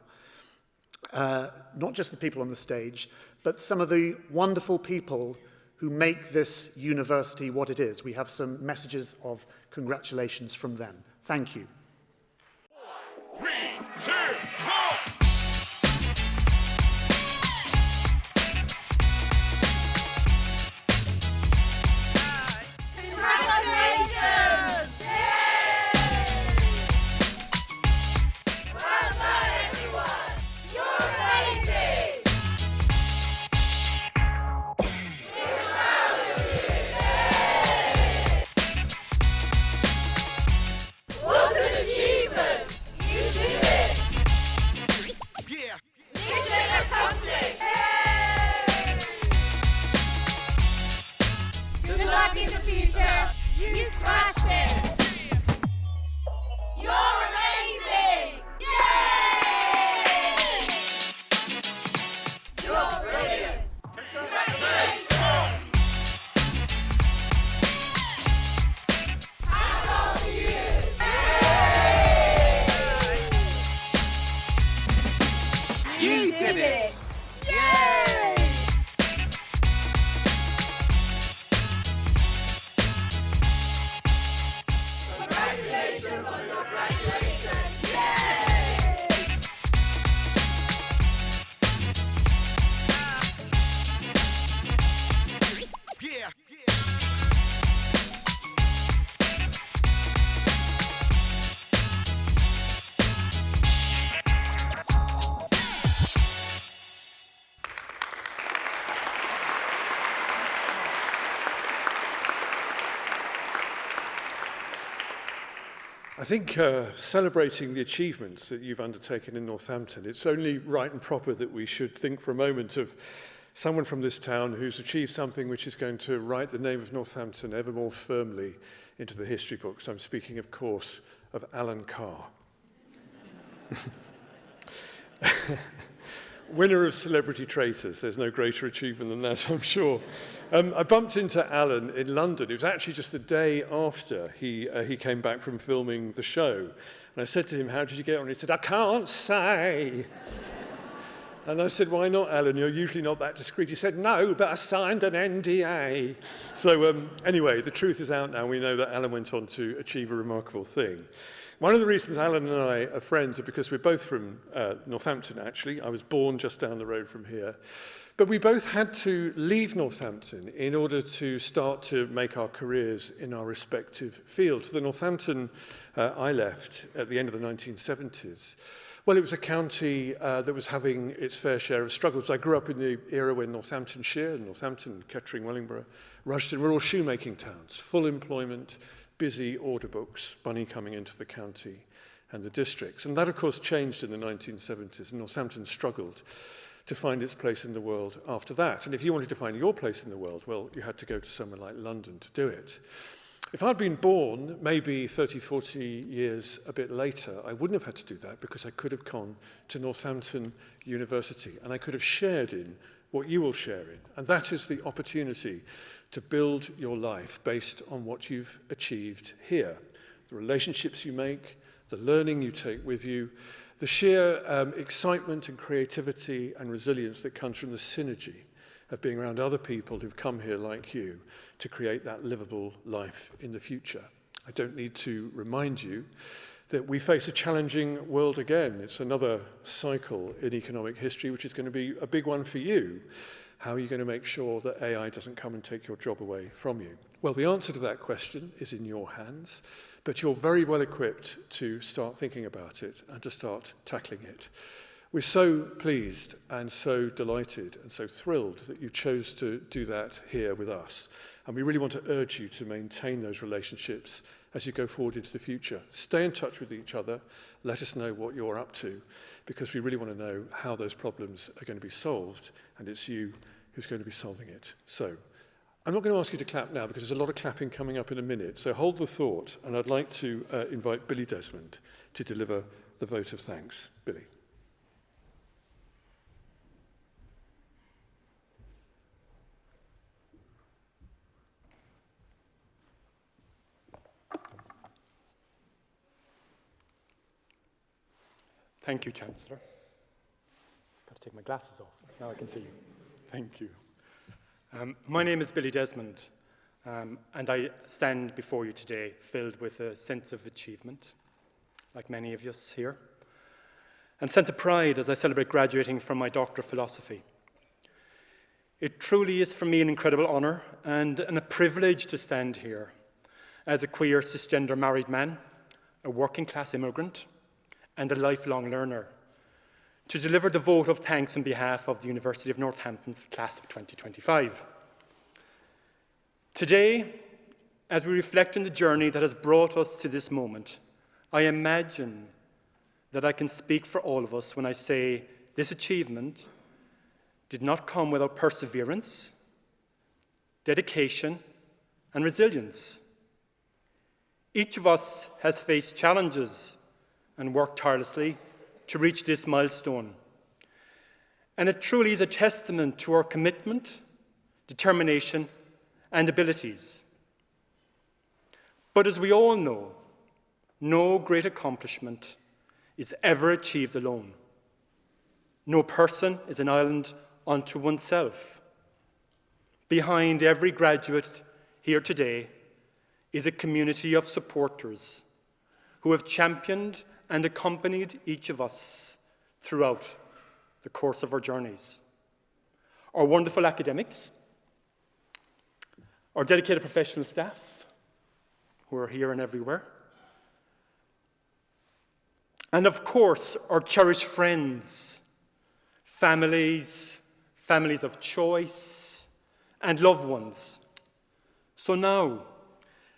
not just the people on the stage, but some of the wonderful people who make this university what it is. We have some messages of congratulations from them. Thank you.
3, 2, 1.
I think celebrating the achievements that you've undertaken in Northampton, it's only right and proper that we should think for a moment of someone from this town who's achieved something which is going to write the name of Northampton ever more firmly into the history books. I'm speaking, of course, of Alan Carr. Winner of Celebrity Traitors. There's no greater achievement than that, I'm sure. I bumped into Alan in London. It was actually just the day after he came back from filming the show. And I said to him, how did you get on? He said, I can't say. And I said, why not, Alan? You're usually not that discreet. He said, no, but I signed an NDA. So anyway, the truth is out now. We know that Alan went on to achieve a remarkable thing. One of the reasons Alan and I are friends are because we're both from Northampton, actually. I was born just down the road from here. But we both had to leave Northampton in order to start to make our careers in our respective fields. The Northampton I left at the end of the 1970s, well, it was a county that was having its fair share of struggles. I grew up in the era when Northamptonshire, Northampton, Kettering, Wellingborough, Rushden were all shoemaking towns, full employment, busy order books, money coming into the county and the districts. And that, of course, changed in the 1970s, and Northampton struggled to find its place in the world after that. And if you wanted to find your place in the world, well, you had to go to somewhere like London to do it. If I'd been born maybe 30, 40 years a bit later, I wouldn't have had to do that because I could have gone to Northampton University and I could have shared in what you will share in. And that is the opportunity to build your life based on what you've achieved here. The relationships you make, the learning you take with you, the sheer excitement and creativity and resilience that comes from the synergy of being around other people who've come here like you to create that livable life in the future. I don't need to remind you that we face a challenging world again. It's another cycle in economic history, which is going to be a big one for you. How are you going to make sure that AI doesn't come and take your job away from you? Well, the answer to that question is in your hands, but you're very well equipped to start thinking about it and to start tackling it. We're so pleased and so delighted and so thrilled that you chose to do that here with us. And we really want to urge you to maintain those relationships as you go forward into the future. Stay in touch with each other. Let us know what you're up to, because we really want to know how those problems are going to be solved, and it's you who's going to be solving it. So, I'm not going to ask you to clap now because there's a lot of clapping coming up in a minute. So hold the thought, and I'd like to invite Billy Desmond to deliver the vote of thanks. Billy.
Thank you, Chancellor. Got to take my glasses off. Now I can see you. Thank you. My name is Billy Desmond, and I stand before you today filled with a sense of achievement, like many of us here, and sense of pride as I celebrate graduating from my Doctor of Philosophy. It truly is for me an incredible honour and a privilege to stand here as a queer cisgender married man, a working class immigrant, and a lifelong learner, to deliver the vote of thanks on behalf of the University of Northampton's class of 2025. Today, as we reflect on the journey that has brought us to this moment, I imagine that I can speak for all of us when I say this achievement did not come without perseverance, dedication, and resilience. Each of us has faced challenges and worked tirelessly to reach this milestone. And it truly is a testament to our commitment, determination, and abilities. But as we all know, no great accomplishment is ever achieved alone. No person is an island unto oneself. Behind every graduate here today is a community of supporters who have championed and accompanied each of us throughout the course of our journeys. Our wonderful academics, our dedicated professional staff, who are here and everywhere, and of course, our cherished friends, families of choice, and loved ones. So now,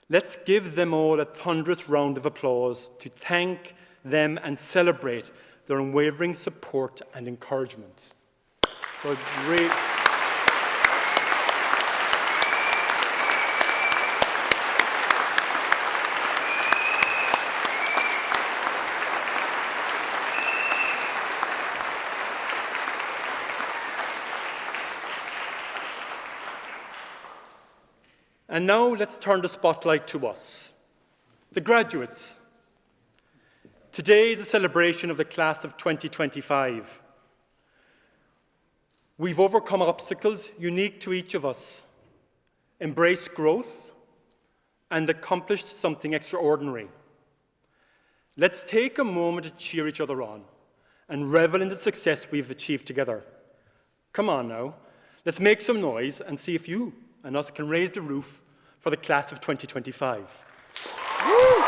let's give them all a thunderous round of applause to thank them and celebrate their unwavering support and encouragement. So great. And now let's turn the spotlight to us, the graduates. Today is a celebration of the class of 2025. We've overcome obstacles unique to each of us, embraced growth, and accomplished something extraordinary. Let's take a moment to cheer each other on and revel in the success we've achieved together. Come on now, let's make some noise and see if you and us can raise the roof for the class of 2025. Woo!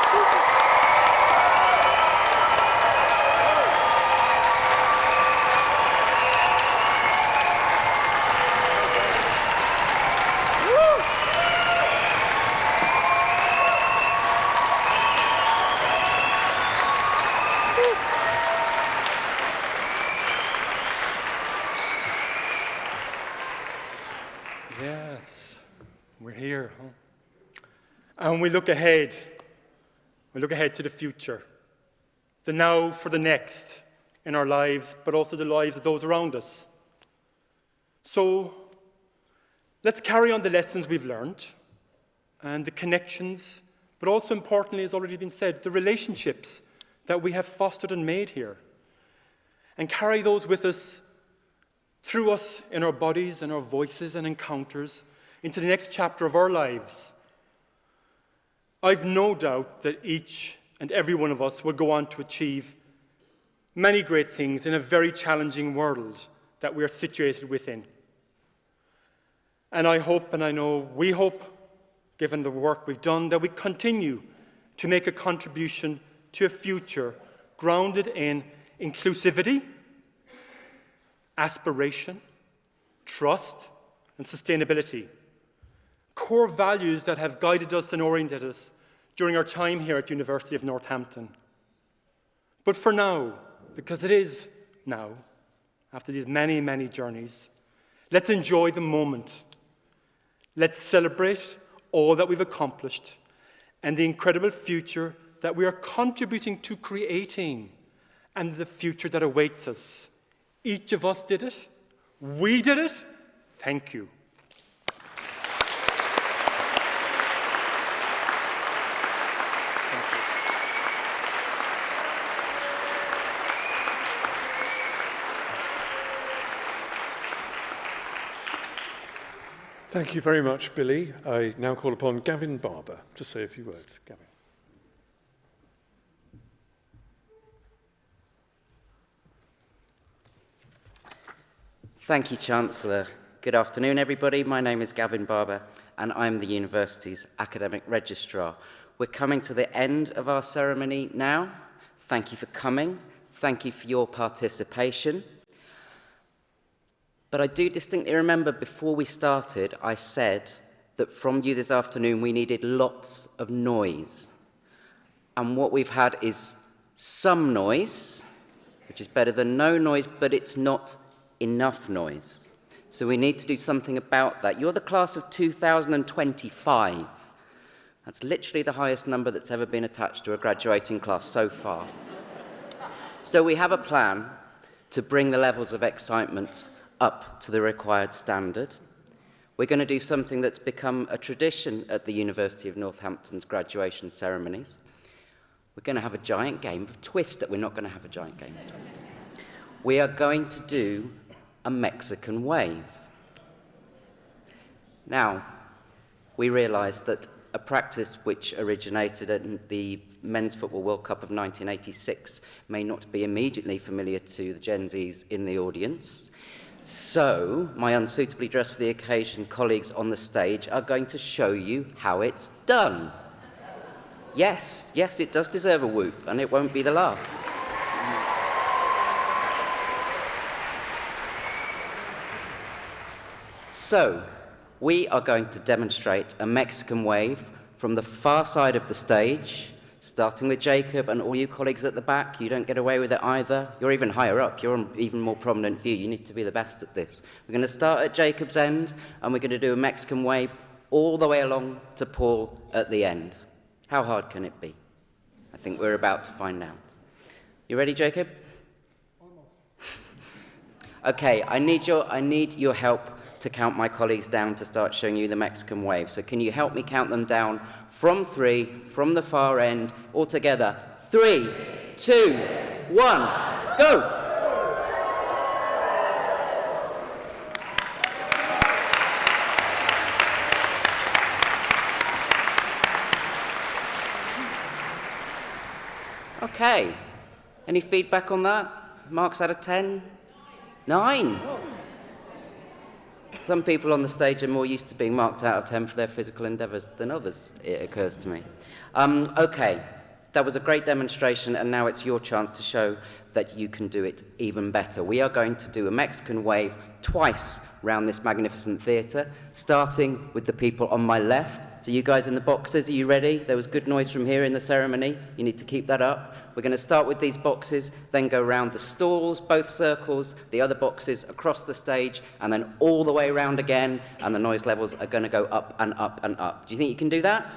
Yes, we're here. Huh? And we look ahead. We look ahead to the future. The now for the next in our lives, but also the lives of those around us. So let's carry on the lessons we've learned and the connections, but also importantly, as already been said, the relationships that we have fostered and made here. And carry those with us, through us, in our bodies and our voices and encounters, into the next chapter of our lives. I've no doubt that each and every one of us will go on to achieve many great things in a very challenging world that we are situated within. And I hope, and I know we hope, given the work we've done, that we continue to make a contribution to a future grounded in inclusivity, aspiration, trust, and sustainability. Core values that have guided us and oriented us during our time here at the University of Northampton. But for now, because it is now, after these many, many journeys, let's enjoy the moment. Let's celebrate all that we've accomplished and the incredible future that we are contributing to creating and the future that awaits us. Each of us did it. We did it. Thank you.
Thank you very much, Billy. I now call upon Gavin Barber to say a few words. Gavin.
Thank you, Chancellor. Good afternoon, everybody. My name is Gavin Barber, and I'm the university's academic registrar. We're coming to the end of our ceremony now. Thank you for coming. Thank you for your participation. But I do distinctly remember before we started, I said that from you this afternoon we needed lots of noise. And what we've had is some noise, which is better than no noise, but it's not enough noise. So we need to do something about that. You're the class of 2025. That's literally the highest number that's ever been attached to a graduating class so far. So we have a plan to bring the levels of excitement up to the required standard. We're going to do something that's become a tradition at the University of Northampton's graduation ceremonies. We're going to have a giant game of Twister. We're not going to have a giant game of Twister. We are going to do a Mexican wave. Now, we realise that a practice which originated at the Men's Football World Cup of 1986 may not be immediately familiar to the Gen Zs in the audience. So, my unsuitably dressed for the occasion colleagues on the stage are going to show you how it's done. Yes, it does deserve a whoop, and it won't be the last. So, we are going to demonstrate a Mexican wave from the far side of the stage, starting with Jacob and all you colleagues at the back. You don't get away with it either. You're even higher up. You're on even more prominent view. You need to be the best at this. We're going to start at Jacob's end, and we're going to do a Mexican wave all the way along to Paul at the end. How hard can it be? I think we're about to find out. You ready, Jacob? Almost. Okay, I need your help to count my colleagues down to start showing you the Mexican wave. So can you help me count them down from 3, from the far end, all together? 3, 2, 1, go! Okay. Any feedback on that? Marks out of 10? 9? Some people on the stage are more used to being marked out of 10 for their physical endeavours than others, it occurs to me. Okay, that was a great demonstration, and now it's your chance to show that you can do it even better. We are going to do a Mexican wave twice round this magnificent theatre, starting with the people on my left. So you guys in the boxes, are you ready? There was good noise from here in the ceremony. You need to keep that up. We're going to start with these boxes, then go round the stalls, both circles, the other boxes across the stage, and then all the way round again, and the noise levels are going to go up and up and up. Do you think you can do that?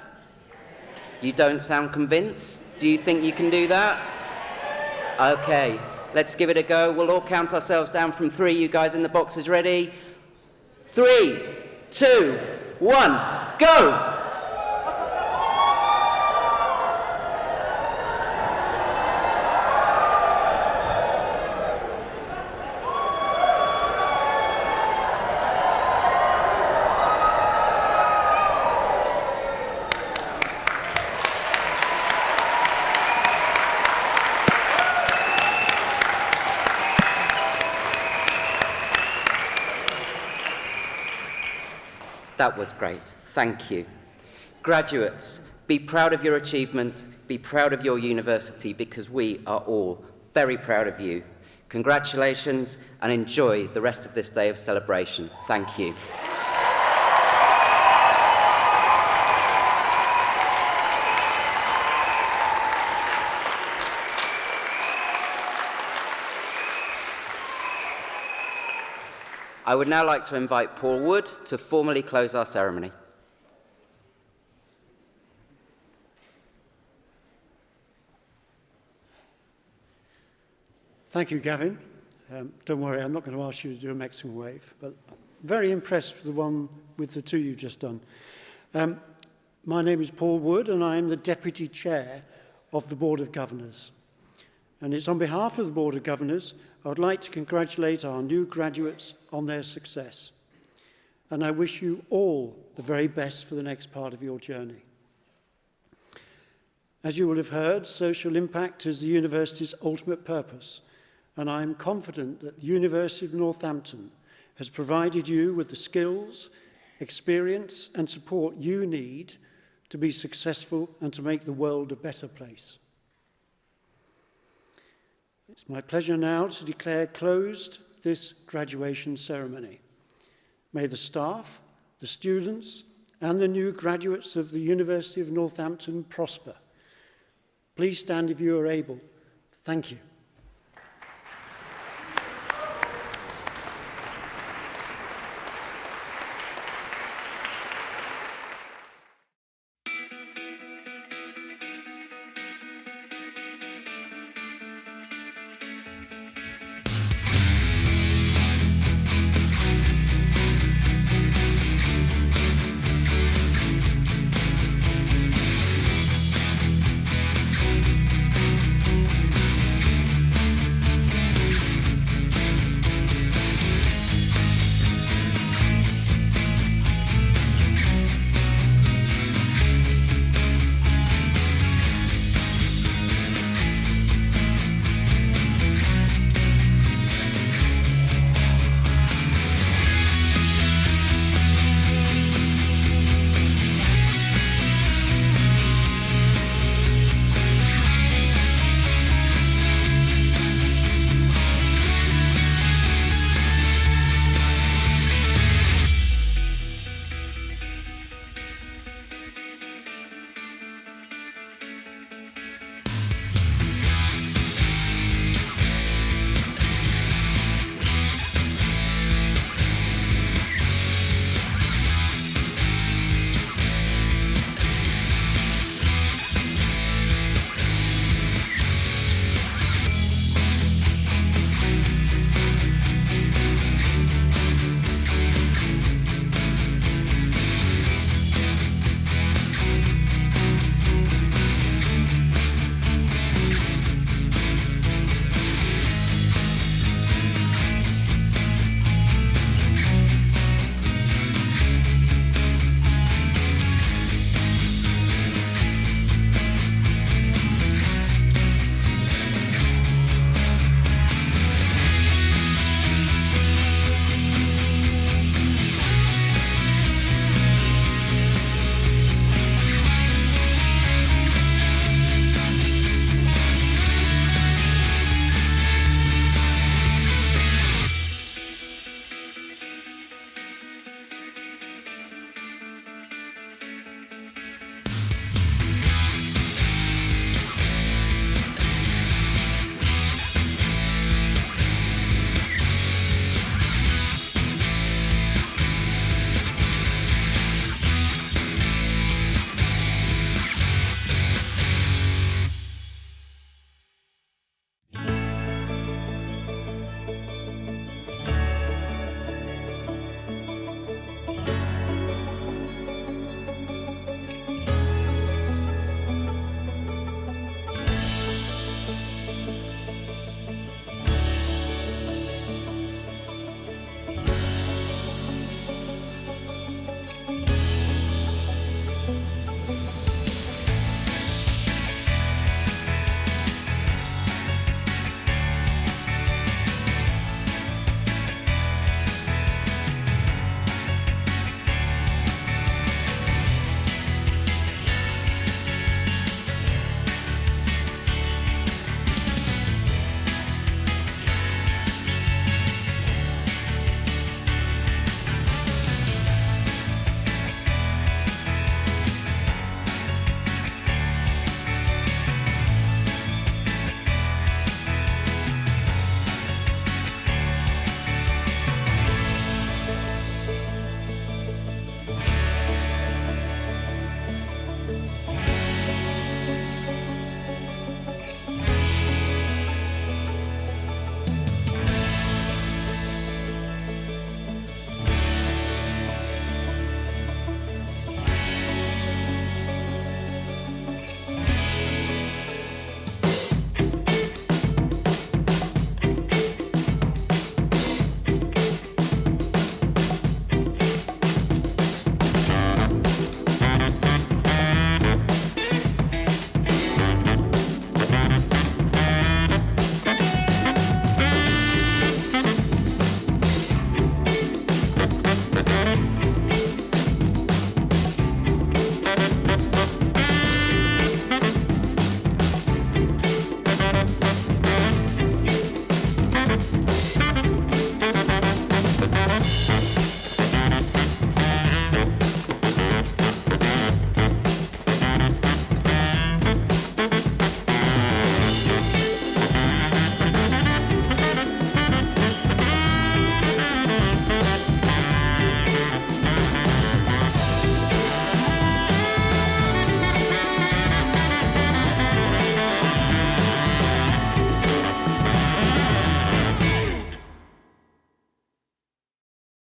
You don't sound convinced. Do you think you can do that? Okay, let's give it a go. We'll all count ourselves down from 3. You guys in the boxes ready? 3, 2, 1, go! That was great. Thank you. Graduates, be proud of your achievement, be proud of your university, because we are all very proud of you. Congratulations, and enjoy the rest of this day of celebration. Thank you. I would now like to invite Paul Wood to formally close our ceremony.
Thank you, Gavin. Don't worry, I'm not going to ask you to do a Mexican wave, but very impressed with the one with the 2 you've just done. My name is Paul Wood, and I am the Deputy Chair of the Board of Governors. And it's on behalf of the Board of Governors, I would like to congratulate our new graduates on their success. And I wish you all the very best for the next part of your journey. As you will have heard, social impact is the university's ultimate purpose, and I am confident that the University of Northampton has provided you with the skills, experience, and support you need to be successful and to make the world a better place. It's my pleasure now to declare closed this graduation ceremony. May the staff, the students, and the new graduates of the University of Northampton prosper. Please stand if you are able. Thank you.